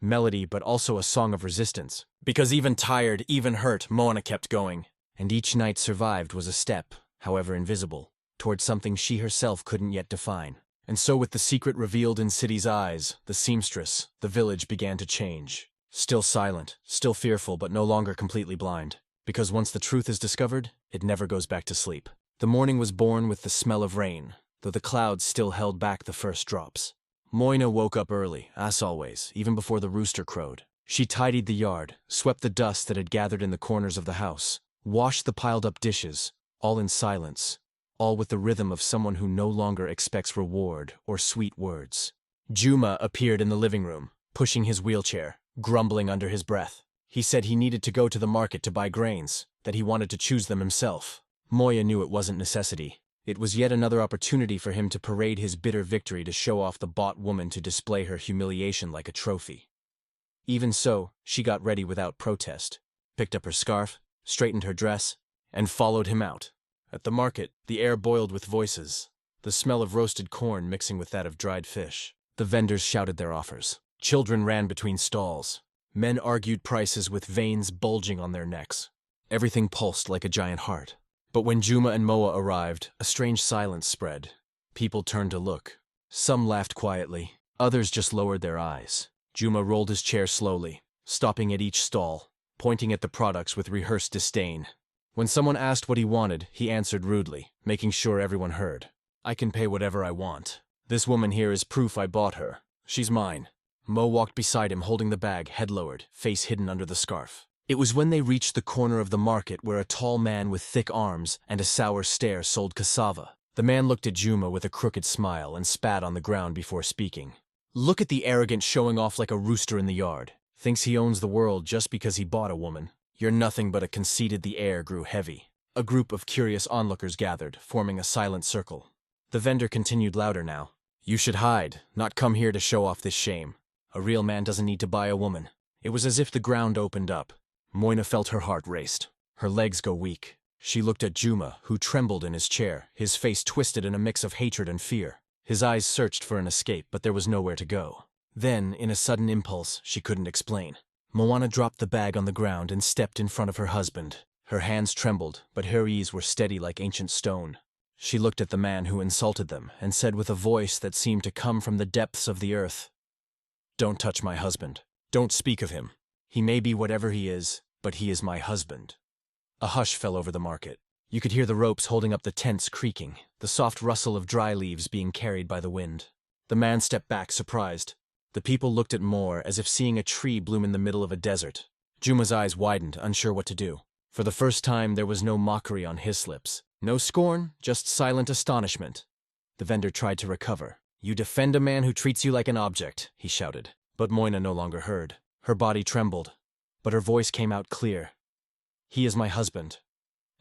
[SPEAKER 1] melody, but also a song of resistance. Because even tired, even hurt, Moana kept going. And each night survived was a step, however invisible, towards something she herself couldn't yet define. And so with the secret revealed in City's eyes, the seamstress, the village began to change. Still silent, still fearful, but no longer completely blind. Because once the truth is discovered, it never goes back to sleep. The morning was born with the smell of rain, though the clouds still held back the first drops. Moina woke up early, as always, even before the rooster crowed. She tidied the yard, swept the dust that had gathered in the corners of the house, washed the piled-up dishes, all in silence, all with the rhythm of someone who no longer expects reward or sweet words. Juma appeared in the living room, pushing his wheelchair, grumbling under his breath. He said he needed to go to the market to buy grains, that he wanted to choose them himself. Moya knew it wasn't necessity. It was yet another opportunity for him to parade his bitter victory to show off the bought woman to display her humiliation like a trophy. Even so, she got ready without protest, picked up her scarf, straightened her dress, and followed him out. At the market, the air boiled with voices, the smell of roasted corn mixing with that of dried fish. The vendors shouted their offers. Children ran between stalls. Men argued prices with veins bulging on their necks. Everything pulsed like a giant heart. But when Juma and Moa arrived, a strange silence spread. People turned to look. Some laughed quietly, others just lowered their eyes. Juma rolled his chair slowly, stopping at each stall, pointing at the products with rehearsed disdain. When someone asked what he wanted, he answered rudely, making sure everyone heard. I can pay whatever I want. This woman here is proof I bought her. She's mine. Mo walked beside him holding the bag, head lowered, face hidden under the scarf. It was when they reached the corner of the market where a tall man with thick arms and a sour stare sold cassava. The man looked at Juma with a crooked smile and spat on the ground before speaking. Look at the arrogant showing off like a rooster in the yard. Thinks he owns the world just because he bought a woman. You're nothing but a conceited. The air grew heavy. A group of curious onlookers gathered, forming a silent circle. The vendor continued louder now. You should hide, not come here to show off this shame. A real man doesn't need to buy a woman. It was as if the ground opened up. Moina felt her heart raced, her legs go weak. She looked at Juma, who trembled in his chair, his face twisted in a mix of hatred and fear. His eyes searched for an escape, but there was nowhere to go. Then, in a sudden impulse she couldn't explain, Moana dropped the bag on the ground and stepped in front of her husband. Her hands trembled, but her eyes were steady like ancient stone. She looked at the man who insulted them and said with a voice that seemed to come from the depths of the earth, "Don't touch my husband. Don't speak of him. He may be whatever he is, but he is my husband." A hush fell over the market. You could hear the ropes holding up the tents creaking, the soft rustle of dry leaves being carried by the wind. The man stepped back, surprised. The people looked at Moore as if seeing a tree bloom in the middle of a desert. Juma's eyes widened, unsure what to do. For the first time there was no mockery on his lips. No scorn, just silent astonishment. The vendor tried to recover. "You defend a man who treats you like an object," he shouted. But Moina no longer heard. Her body trembled, but her voice came out clear. "He is my husband,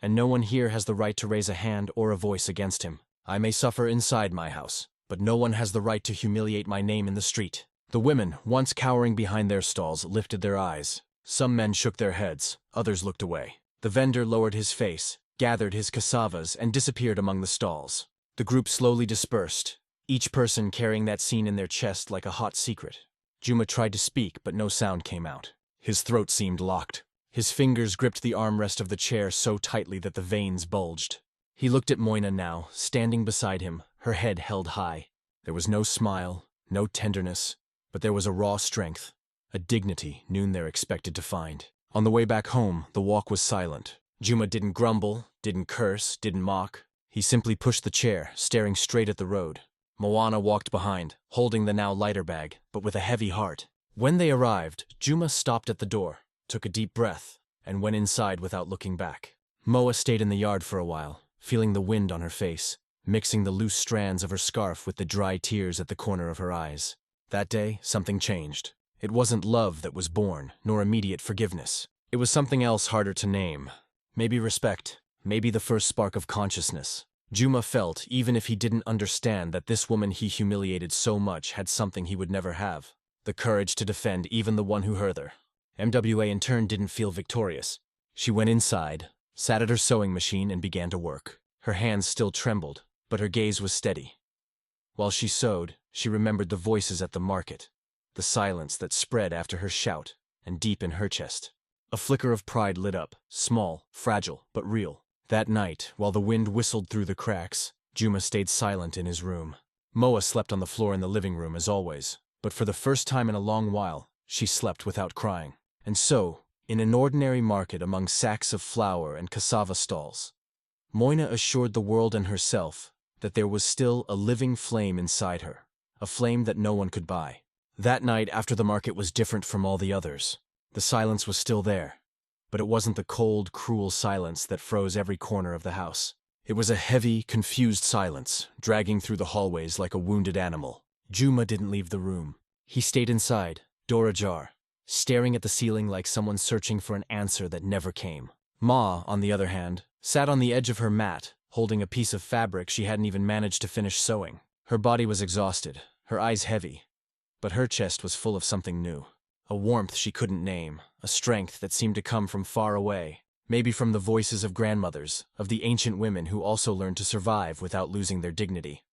[SPEAKER 1] and no one here has the right to raise a hand or a voice against him. I may suffer inside my house, but no one has the right to humiliate my name in the street." The women, once cowering behind their stalls, lifted their eyes. Some men shook their heads, others looked away. The vendor lowered his face, gathered his cassavas, and disappeared among the stalls. The group slowly dispersed, each person carrying that scene in their chest like a hot secret. Juma tried to speak, but no sound came out. His throat seemed locked. His fingers gripped the armrest of the chair so tightly that the veins bulged. He looked at Moina now, standing beside him, her head held high. There was no smile, no tenderness, but there was a raw strength, a dignity Noon expected to find. On the way back home, the walk was silent. Juma didn't grumble, didn't curse, didn't mock. He simply pushed the chair, staring straight at the road. Moana walked behind, holding the now lighter bag, but with a heavy heart. When they arrived, Juma stopped at the door, took a deep breath, and went inside without looking back. Moa stayed in the yard for a while, feeling the wind on her face, mixing the loose strands of her scarf with the dry tears at the corner of her eyes. That day, something changed. It wasn't love that was born, nor immediate forgiveness. It was something else harder to name. Maybe respect, maybe the first spark of consciousness. Juma felt, even if he didn't understand, that this woman he humiliated so much had something he would never have. The courage to defend even the one who hurt her. MWA in turn didn't feel victorious. She went inside, sat at her sewing machine, and began to work. Her hands still trembled, but her gaze was steady. While she sewed, she remembered the voices at the market, the silence that spread after her shout, and deep in her chest. A flicker of pride lit up, small, fragile, but real. That night, while the wind whistled through the cracks, Juma stayed silent in his room. Moa slept on the floor in the living room as always, but for the first time in a long while, she slept without crying. And so, in an ordinary market among sacks of flour and cassava stalls, Moina assured the world and herself that there was still a living flame inside her, a flame that no one could buy. That night after the market was different from all the others. The silence was still there, but it wasn't the cold, cruel silence that froze every corner of the house. It was a heavy, confused silence, dragging through the hallways like a wounded animal. Juma didn't leave the room. He stayed inside, door ajar, staring at the ceiling like someone searching for an answer that never came. Ma, on the other hand, sat on the edge of her mat, holding a piece of fabric she hadn't even managed to finish sewing. Her body was exhausted, her eyes heavy, but her chest was full of something new. A warmth she couldn't name, a strength that seemed to come from far away, maybe from the voices of grandmothers, of the ancient women who also learned to survive without losing their dignity.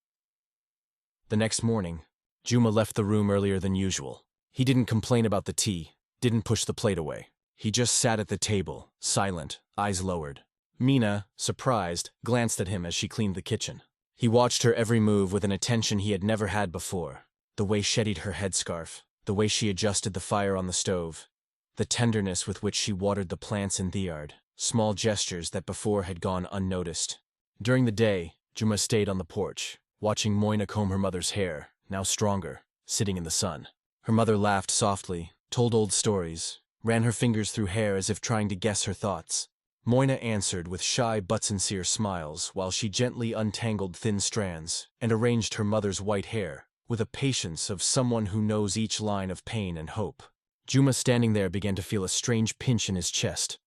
[SPEAKER 1] The next morning, Juma left the room earlier than usual. He didn't complain about the tea, didn't push the plate away. He just sat at the table, silent, eyes lowered. Mina, surprised, glanced at him as she cleaned the kitchen. He watched her every move with an attention he had never had before. The way she tied her headscarf, the way she adjusted the fire on the stove, the tenderness with which she watered the plants in the yard, small gestures that before had gone unnoticed. During the day, Juma stayed on the porch, watching Moina comb her mother's hair, now stronger, sitting in the sun. Her mother laughed softly, told old stories, ran her fingers through hair as if trying to guess her thoughts. Moina answered with shy but sincere smiles while she gently untangled thin strands and arranged her mother's white hair, with a patience of someone who knows each line of pain and hope. Juma, standing there, began to feel a strange pinch in his chest,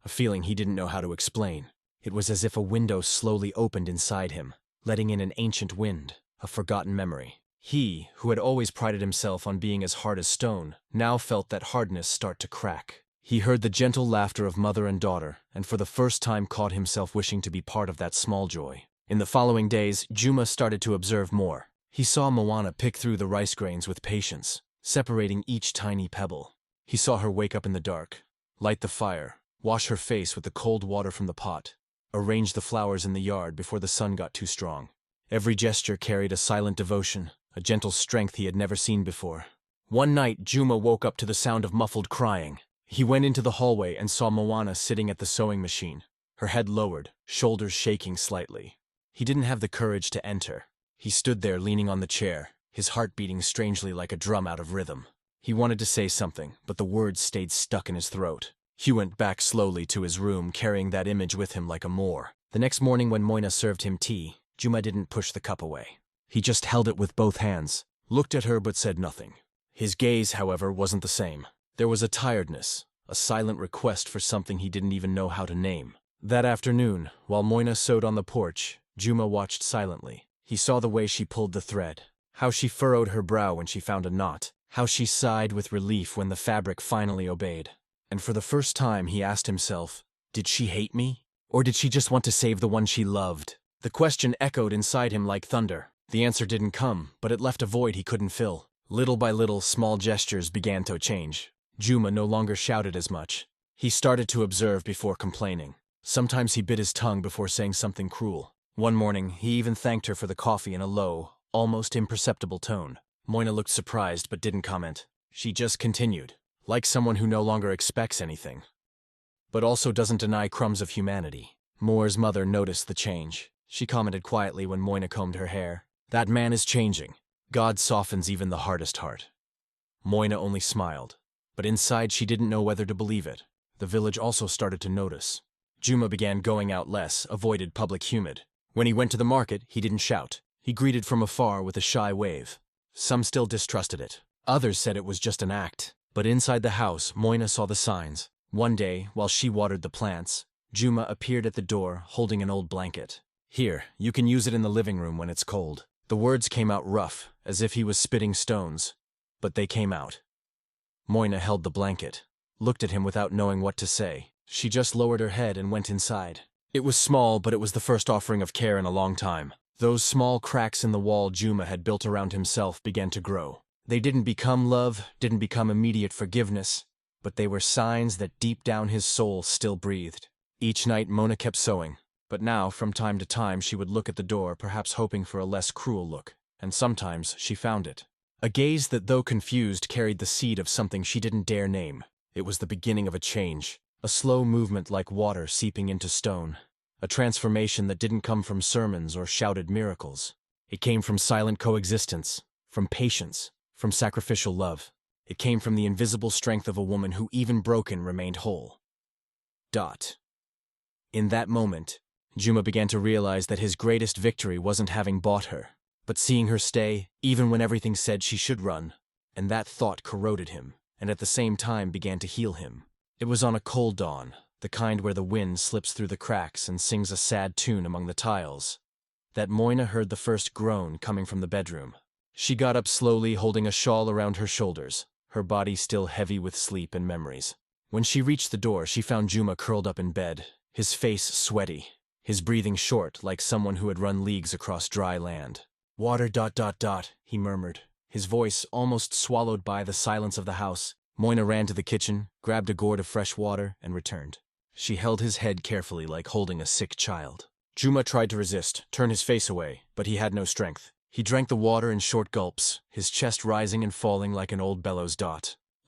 [SPEAKER 1] a feeling he didn't know how to explain. It was as if a window slowly opened inside him, letting in an ancient wind, a forgotten memory. He, who had always prided himself on being as hard as stone, now felt that hardness start to crack. He heard the gentle laughter of mother and daughter, and for the first time caught himself wishing to be part of that small joy. In the following days, Juma started to observe more. He saw Moana pick through the rice grains with patience, separating each tiny pebble. He saw her wake up in the dark, light the fire, wash her face with the cold water from the pot, arrange the flowers in the yard before the sun got too strong. Every gesture carried a silent devotion, a gentle strength he had never seen before. One night, Juma woke up to the sound of muffled crying. He went into the hallway and saw Moana sitting at the sewing machine, her head lowered, shoulders shaking slightly. He didn't have the courage to enter. He stood there leaning on the chair, his heart beating strangely like a drum out of rhythm. He wanted to say something, but the words stayed stuck in his throat. He went back slowly to his room, carrying that image with him like a Moor. The next morning when Moina served him tea, Juma didn't push the cup away. He just held it with both hands, looked at her but said nothing. His gaze, however, wasn't the same. There was a tiredness, a silent request for something he didn't even know how to name. That afternoon, while Moina sewed on the porch, Juma watched silently. He saw the way she pulled the thread, how she furrowed her brow when she found a knot, how she sighed with relief when the fabric finally obeyed. And for the first time he asked himself, did she hate me? Or did she just want to save the one she loved? The question echoed inside him like thunder. The answer didn't come, but it left a void he couldn't fill. Little by little, small gestures began to change. Juma no longer shouted as much. He started to observe before complaining. Sometimes he bit his tongue before saying something cruel. One morning, he even thanked her for the coffee in a low, almost imperceptible tone. Moina looked surprised but didn't comment. She just continued, like someone who no longer expects anything, but also doesn't deny crumbs of humanity. Moore's mother noticed the change. She commented quietly when Moina combed her hair, "That man is changing. God softens even the hardest heart." Moina only smiled, but inside she didn't know whether to believe it. The village also started to notice. Juma began going out less, avoided public humid. When he went to the market, he didn't shout. He greeted from afar with a shy wave. Some still distrusted it. Others said it was just an act. But inside the house, Moina saw the signs. One day, while she watered the plants, Juma appeared at the door holding an old blanket. "Here, you can use it in the living room when it's cold." The words came out rough, as if he was spitting stones, but they came out. Moina held the blanket, looked at him without knowing what to say. She just lowered her head and went inside. It was small, but it was the first offering of care in a long time. Those small cracks in the wall Juma had built around himself began to grow. They didn't become love, didn't become immediate forgiveness, but they were signs that deep down his soul still breathed. Each night Mona kept sewing, but now from time to time she would look at the door, perhaps hoping for a less cruel look, and sometimes she found it. A gaze that, though confused, carried the seed of something she didn't dare name. It was the beginning of a change, a slow movement like water seeping into stone, a transformation that didn't come from sermons or shouted miracles. It came from silent coexistence, from patience, from sacrificial love. It came from the invisible strength of a woman who, even broken, remained whole. In that moment, Juma began to realize that his greatest victory wasn't having bought her, but seeing her stay, even when everything said she should run. And that thought corroded him, and at the same time began to heal him. It was on a cold dawn, the kind where the wind slips through the cracks and sings a sad tune among the tiles, that Moina heard the first groan coming from the bedroom. She got up slowly, holding a shawl around her shoulders, her body still heavy with sleep and memories. When she reached the door, she found Juma curled up in bed, his face sweaty, his breathing short like someone who had run leagues across dry land. "Water ... he murmured, his voice almost swallowed by the silence of the house. Moina ran to the kitchen, grabbed a gourd of fresh water, and returned. She held his head carefully like holding a sick child. Juma tried to resist, turn his face away, but he had no strength. He drank the water in short gulps, his chest rising and falling like an old bellows.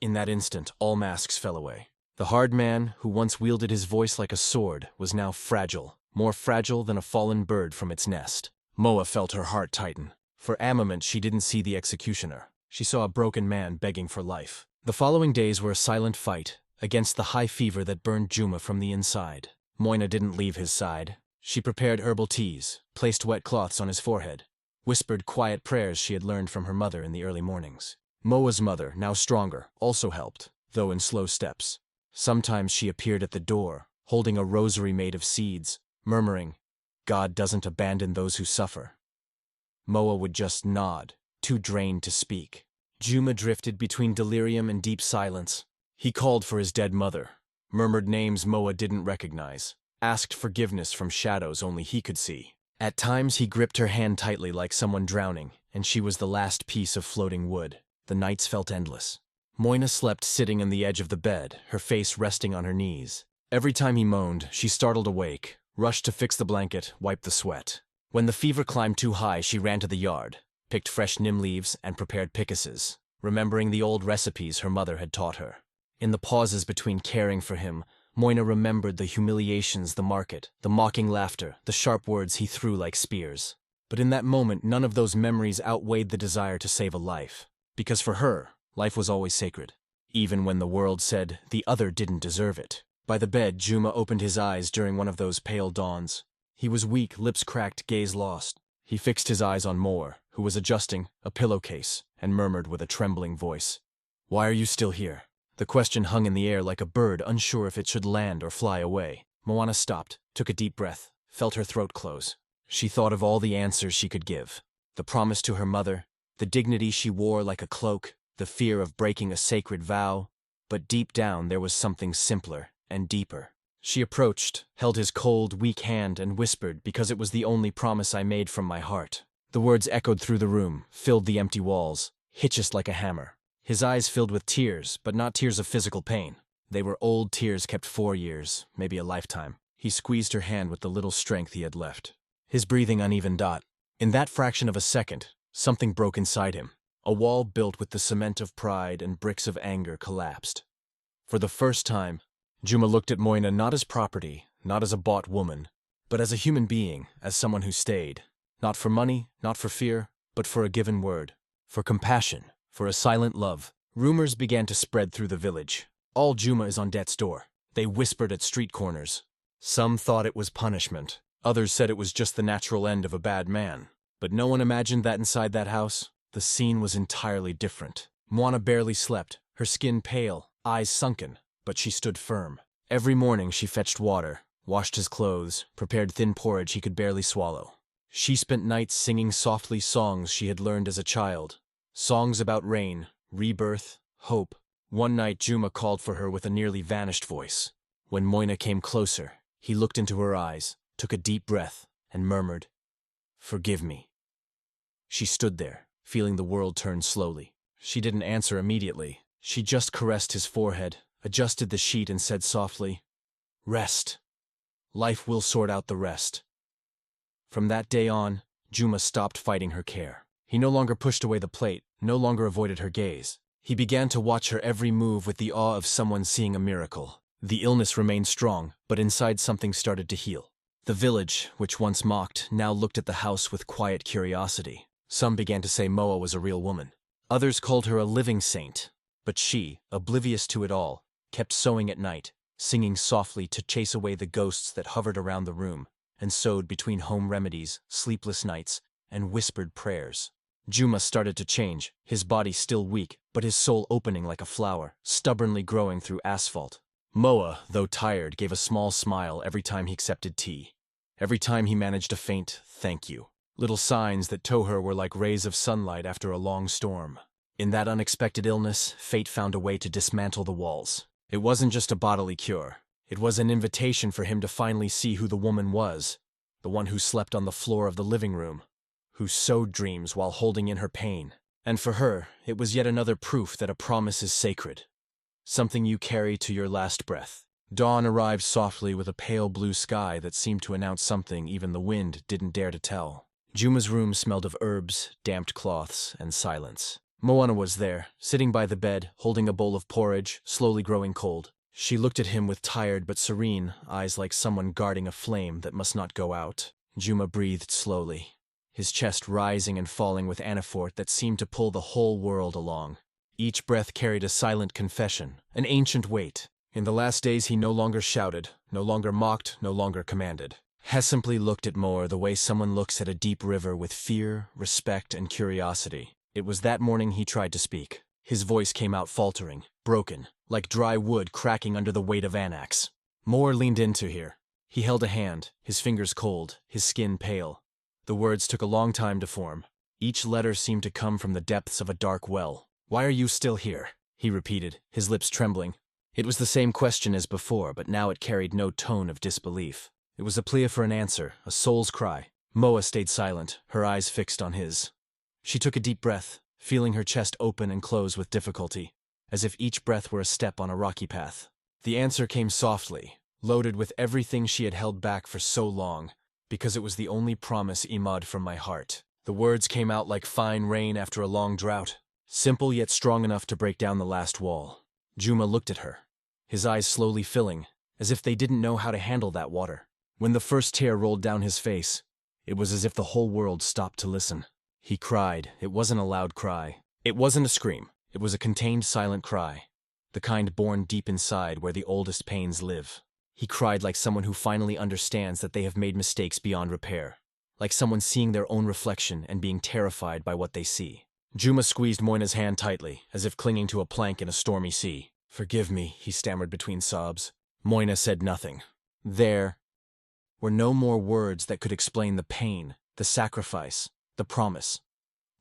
[SPEAKER 1] In that instant, all masks fell away. The hard man, who once wielded his voice like a sword, was now fragile, more fragile than a fallen bird from its nest. Moa felt her heart tighten. For a moment she didn't see the executioner. She saw a broken man begging for life. The following days were a silent fight against the high fever that burned Juma from the inside. Moina didn't leave his side. She prepared herbal teas, placed wet cloths on his forehead, whispered quiet prayers she had learned from her mother in the early mornings. Moa's mother, now stronger, also helped, though in slow steps. Sometimes she appeared at the door, holding a rosary made of seeds, murmuring, "God doesn't abandon those who suffer." Moa would just nod, too drained to speak. Juma drifted between delirium and deep silence. He called for his dead mother, murmured names Moa didn't recognize, asked forgiveness from shadows only he could see. At times he gripped her hand tightly like someone drowning, and she was the last piece of floating wood. The nights felt endless. Moina slept sitting on the edge of the bed, her face resting on her knees. Every time he moaned, she startled awake, rushed to fix the blanket, wipe the sweat. When the fever climbed too high, she ran to the yard, picked fresh neem leaves, and prepared picasses, remembering the old recipes her mother had taught her. In the pauses between caring for him, Moina remembered the humiliations, the market, the mocking laughter, the sharp words he threw like spears. But in that moment, none of those memories outweighed the desire to save a life. Because for her, life was always sacred, even when the world said the other didn't deserve it. By the bed, Juma opened his eyes during one of those pale dawns. He was weak, lips cracked, gaze lost. He fixed his eyes on Moa, who was adjusting a pillowcase, and murmured with a trembling voice, "Why are you still here?" The question hung in the air like a bird, unsure if it should land or fly away. Moana stopped, took a deep breath, felt her throat close. She thought of all the answers she could give. The promise to her mother, the dignity she wore like a cloak, the fear of breaking a sacred vow. But deep down there was something simpler and deeper. She approached, held his cold, weak hand, and whispered, "Because it was the only promise I made from my heart." The words echoed through the room, filled the empty walls, hit us like a hammer. His eyes filled with tears, but not tears of physical pain. They were old tears kept 4 years, maybe a lifetime. He squeezed her hand with the little strength he had left. His breathing uneven. In that fraction of a second, something broke inside him. A wall built with the cement of pride and bricks of anger collapsed. For the first time, Juma looked at Moina not as property, not as a bought woman, but as a human being, as someone who stayed. Not for money, not for fear, but for a given word, for compassion, for a silent love. Rumors began to spread through the village. All Juma is on death's door. They whispered at street corners. Some thought it was punishment. Others said it was just the natural end of a bad man. But no one imagined that inside that house, the scene was entirely different. Moana barely slept, her skin pale, eyes sunken, but she stood firm. Every morning she fetched water, washed his clothes, prepared thin porridge he could barely swallow. She spent nights singing softly songs she had learned as a child. Songs about rain, rebirth, hope. One night Juma called for her with a nearly vanished voice. When Moina came closer, he looked into her eyes, took a deep breath, and murmured, "Forgive me." She stood there, feeling the world turn slowly. She didn't answer immediately. She just caressed his forehead, adjusted the sheet, and said softly, "Rest. Life will sort out the rest." From that day on, Juma stopped fighting her care. He no longer pushed away the plate, no longer avoided her gaze. He began to watch her every move with the awe of someone seeing a miracle. The illness remained strong, but inside something started to heal. The village, which once mocked, now looked at the house with quiet curiosity. Some began to say Moa was a real woman. Others called her a living saint. But she, oblivious to it all, kept sewing at night, singing softly to chase away the ghosts that hovered around the room, and sewed between home remedies, sleepless nights, and whispered prayers. Juma started to change, his body still weak, but his soul opening like a flower, stubbornly growing through asphalt. Moa, though tired, gave a small smile every time he accepted tea. Every time he managed a faint "thank you." Little signs that to her were like rays of sunlight after a long storm. In that unexpected illness, fate found a way to dismantle the walls. It wasn't just a bodily cure. It was an invitation for him to finally see who the woman was, the one who slept on the floor of the living room, who sowed dreams while holding in her pain. And for her, it was yet another proof that a promise is sacred, something you carry to your last breath. Dawn arrived softly with a pale blue sky that seemed to announce something even the wind didn't dare to tell. Juma's room smelled of herbs, damped cloths, and silence. Moana was there, sitting by the bed, holding a bowl of porridge, slowly growing cold. She looked at him with tired but serene eyes like someone guarding a flame that must not go out. Juma breathed slowly, his chest rising and falling with an effort that seemed to pull the whole world along. Each breath carried a silent confession, an ancient weight. In the last days he no longer shouted, no longer mocked, no longer commanded. He simply looked at Moa the way someone looks at a deep river with fear, respect, and curiosity. It was that morning he tried to speak. His voice came out faltering, broken, like dry wood cracking under the weight of an axe. Moa leaned in to hear. He held a hand, his fingers cold, his skin pale. The words took a long time to form. Each letter seemed to come from the depths of a dark well. "Why are you still here?" he repeated, his lips trembling. It was the same question as before, but now it carried no tone of disbelief. It was a plea for an answer, a soul's cry. Moa stayed silent, her eyes fixed on his. She took a deep breath, feeling her chest open and close with difficulty, as if each breath were a step on a rocky path. The answer came softly, loaded with everything she had held back for so long, because it was the only promise Imad from my heart. The words came out like fine rain after a long drought, simple yet strong enough to break down the last wall. Juma looked at her, his eyes slowly filling, as if they didn't know how to handle that water. When the first tear rolled down his face, it was as if the whole world stopped to listen. He cried. It wasn't a loud cry. It wasn't a scream. It was a contained, silent cry, the kind born deep inside where the oldest pains live. He cried like someone who finally understands that they have made mistakes beyond repair, like someone seeing their own reflection and being terrified by what they see. Juma squeezed Moina's hand tightly, as if clinging to a plank in a stormy sea. "Forgive me," he stammered between sobs. Moina said nothing. There were no more words that could explain the pain, the sacrifice, the promise.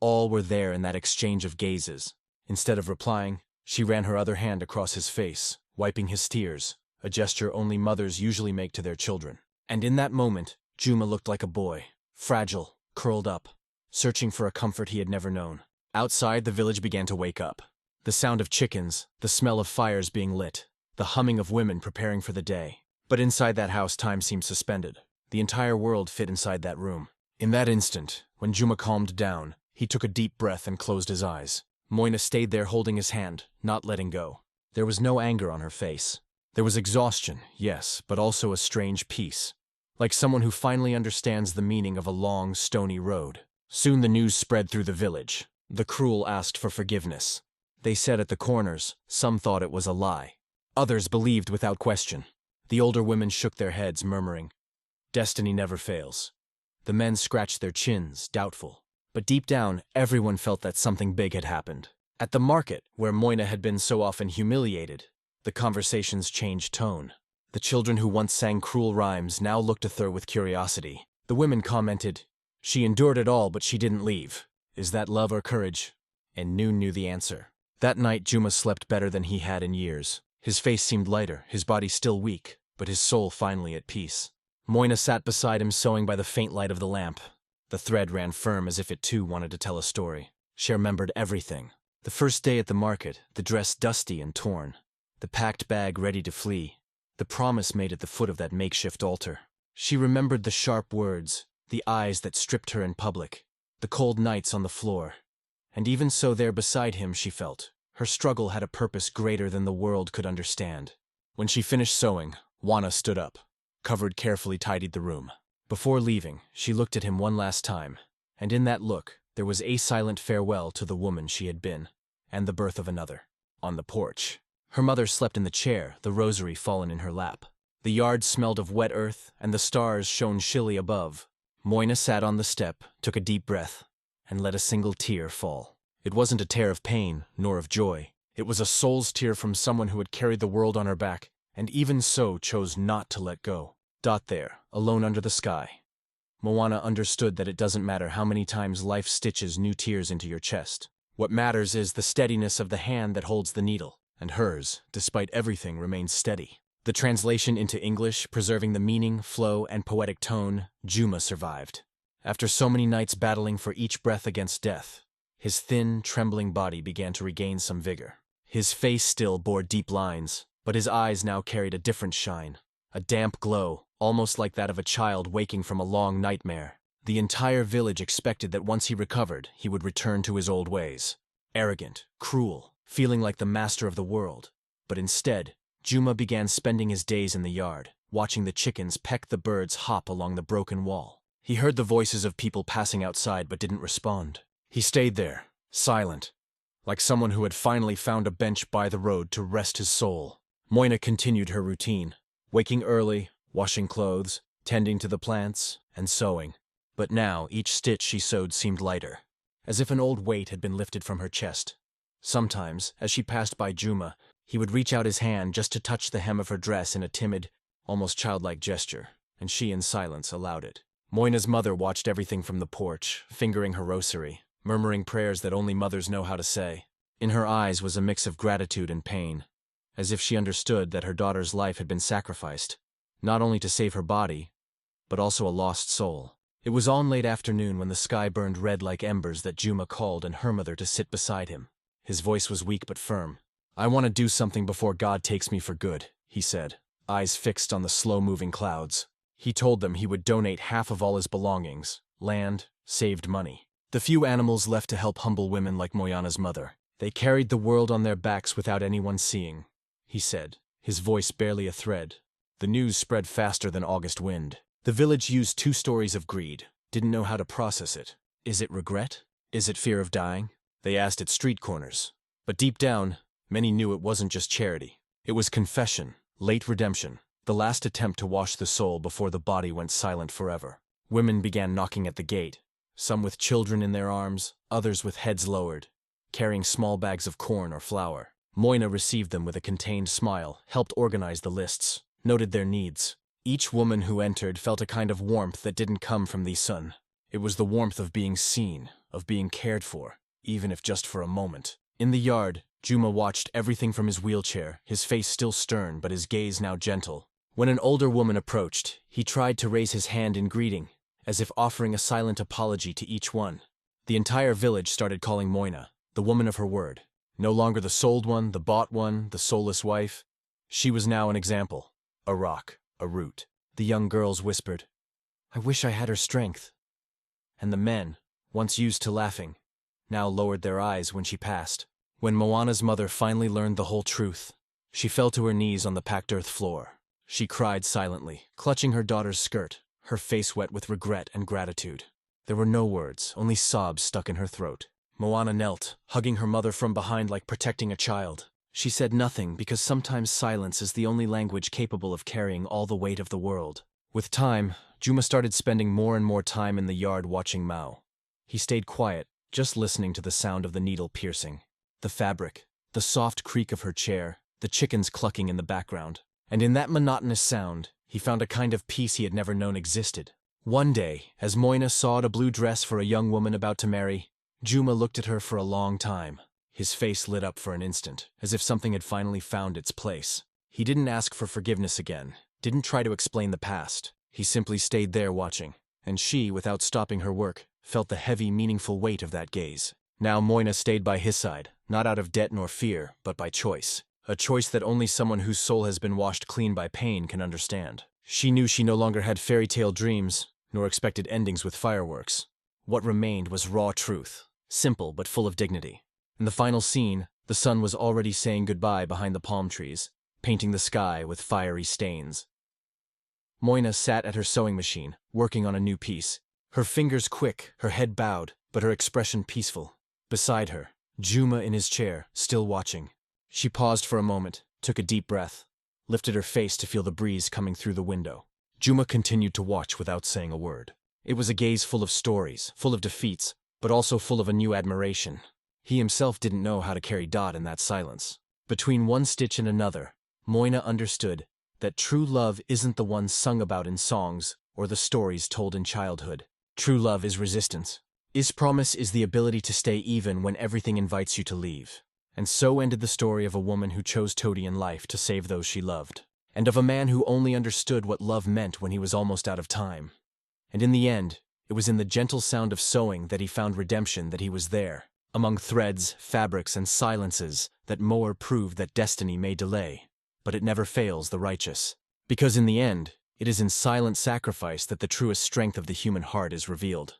[SPEAKER 1] All were there in that exchange of gazes. Instead of replying, she ran her other hand across his face, wiping his tears, a gesture only mothers usually make to their children. And in that moment, Juma looked like a boy, fragile, curled up, searching for a comfort he had never known. Outside, the village began to wake up. The sound of chickens, the smell of fires being lit, the humming of women preparing for the day. But inside that house, time seemed suspended. The entire world fit inside that room. In that instant, when Juma calmed down, he took a deep breath and closed his eyes. Moina stayed there holding his hand, not letting go. There was no anger on her face. There was exhaustion, yes, but also a strange peace, like someone who finally understands the meaning of a long, stony road. Soon the news spread through the village. The cruel asked for forgiveness. They said at the corners, some thought it was a lie. Others believed without question. The older women shook their heads, murmuring, "Destiny never fails." The men scratched their chins, doubtful. But deep down, everyone felt that something big had happened. At the market, where Moina had been so often humiliated, the conversations changed tone. The children who once sang cruel rhymes now looked at her with curiosity. The women commented, "She endured it all, but she didn't leave. Is that love or courage?" And Noon knew the answer. That night, Juma slept better than he had in years. His face seemed lighter, his body still weak, but his soul finally at peace. Moina sat beside him, sewing by the faint light of the lamp. The thread ran firm as if it too wanted to tell a story. She remembered everything. The first day at the market, the dress dusty and torn, the packed bag ready to flee, the promise made at the foot of that makeshift altar. She remembered the sharp words, the eyes that stripped her in public, the cold nights on the floor. And even so, there beside him, she felt, her struggle had a purpose greater than the world could understand. When she finished sewing, Wana stood up, covered carefully, tidied the room. Before leaving, she looked at him one last time, and in that look, there was a silent farewell to the woman she had been, and the birth of another. On the porch, her mother slept in the chair, the rosary fallen in her lap. The yard smelled of wet earth, and the stars shone shilly above. Moina sat on the step, took a deep breath, and let a single tear fall. It wasn't a tear of pain, nor of joy. It was a soul's tear from someone who had carried the world on her back, and even so chose not to let go. There, alone under the sky, Moana understood that it doesn't matter how many times life stitches new tears into your chest. What matters is the steadiness of the hand that holds the needle, and hers, despite everything, remains steady. The translation into English, preserving the meaning, flow, and poetic tone, Juma survived. After so many nights battling for each breath against death, his thin, trembling body began to regain some vigor. His face still bore deep lines, but his eyes now carried a different shine, a damp glow, almost like that of a child waking from a long nightmare. The entire village expected that once he recovered, he would return to his old ways. Arrogant, cruel, feeling like the master of the world. But instead, Juma began spending his days in the yard, watching the chickens peck the birds hop along the broken wall. He heard the voices of people passing outside but didn't respond. He stayed there, silent, like someone who had finally found a bench by the road to rest his soul. Moina continued her routine, waking early, washing clothes, tending to the plants, and sewing. But now, each stitch she sewed seemed lighter, as if an old weight had been lifted from her chest. Sometimes, as she passed by Juma, he would reach out his hand just to touch the hem of her dress in a timid, almost childlike gesture, and she in silence allowed it. Moina's mother watched everything from the porch, fingering her rosary, murmuring prayers that only mothers know how to say. In her eyes was a mix of gratitude and pain, as if she understood that her daughter's life had been sacrificed, not only to save her body, but also a lost soul. It was on late afternoon when the sky burned red like embers that Juma called on her mother to sit beside him. His voice was weak but firm. "I want to do something before God takes me for good," he said, eyes fixed on the slow-moving clouds. He told them he would donate half of all his belongings, land, saved money. The few animals left to help humble women like Moyana's mother. They carried the world on their backs without anyone seeing, he said, his voice barely a thread. The news spread faster than August wind. The village used 2 stories of greed, didn't know how to process it. Is it regret? Is it fear of dying? They asked at street corners. But deep down, many knew it wasn't just charity. It was confession, late redemption, the last attempt to wash the soul before the body went silent forever. Women began knocking at the gate, some with children in their arms, others with heads lowered, carrying small bags of corn or flour. Moina received them with a contained smile, helped organize the lists, noted their needs. Each woman who entered felt a kind of warmth that didn't come from the sun. It was the warmth of being seen, of being cared for, even if just for a moment. In the yard, Juma watched everything from his wheelchair, his face still stern but his gaze now gentle. When an older woman approached, he tried to raise his hand in greeting, as if offering a silent apology to each one. The entire village started calling Moina, the woman of her word. No longer the sold one, the bought one, the soulless wife. She was now an example, a rock, a root. The young girls whispered, "I wish I had her strength." And the men, once used to laughing, now lowered their eyes when she passed. When Moana's mother finally learned the whole truth, she fell to her knees on the packed earth floor. She cried silently, clutching her daughter's skirt, her face wet with regret and gratitude. There were no words, only sobs stuck in her throat. Moana knelt, hugging her mother from behind like protecting a child. She said nothing because sometimes silence is the only language capable of carrying all the weight of the world. With time, Juma started spending more and more time in the yard watching Mao. He stayed quiet, just listening to the sound of the needle piercing, the fabric, the soft creak of her chair, the chickens clucking in the background. And in that monotonous sound, he found a kind of peace he had never known existed. One day, as Moina sawed a blue dress for a young woman about to marry, Juma looked at her for a long time. His face lit up for an instant, as if something had finally found its place. He didn't ask for forgiveness again, didn't try to explain the past. He simply stayed there watching, and she, without stopping her work, felt the heavy, meaningful weight of that gaze. Now Moina stayed by his side, not out of debt nor fear, but by choice. A choice that only someone whose soul has been washed clean by pain can understand. She knew she no longer had fairy tale dreams, nor expected endings with fireworks. What remained was raw truth, simple but full of dignity. In the final scene, the sun was already saying goodbye behind the palm trees, painting the sky with fiery stains. Moina sat at her sewing machine, working on a new piece. Her fingers quick, her head bowed, but her expression peaceful. Beside her, Juma in his chair, still watching. She paused for a moment, took a deep breath, lifted her face to feel the breeze coming through the window. Juma continued to watch without saying a word. It was a gaze full of stories, full of defeats, but also full of a new admiration. He himself didn't know how to carry Dot in that silence. Between one stitch and another, Moina understood that true love isn't the one sung about in songs or the stories told in childhood. True love is resistance. Its promise is the ability to stay even when everything invites you to leave. And so ended the story of a woman who chose toady in life to save those she loved, and of a man who only understood what love meant when he was almost out of time. And in the end, it was in the gentle sound of sewing that he found redemption, that he was there, among threads, fabrics, and silences, that Moer proved that destiny may delay, but it never fails the righteous. Because in the end, it is in silent sacrifice that the truest strength of the human heart is revealed.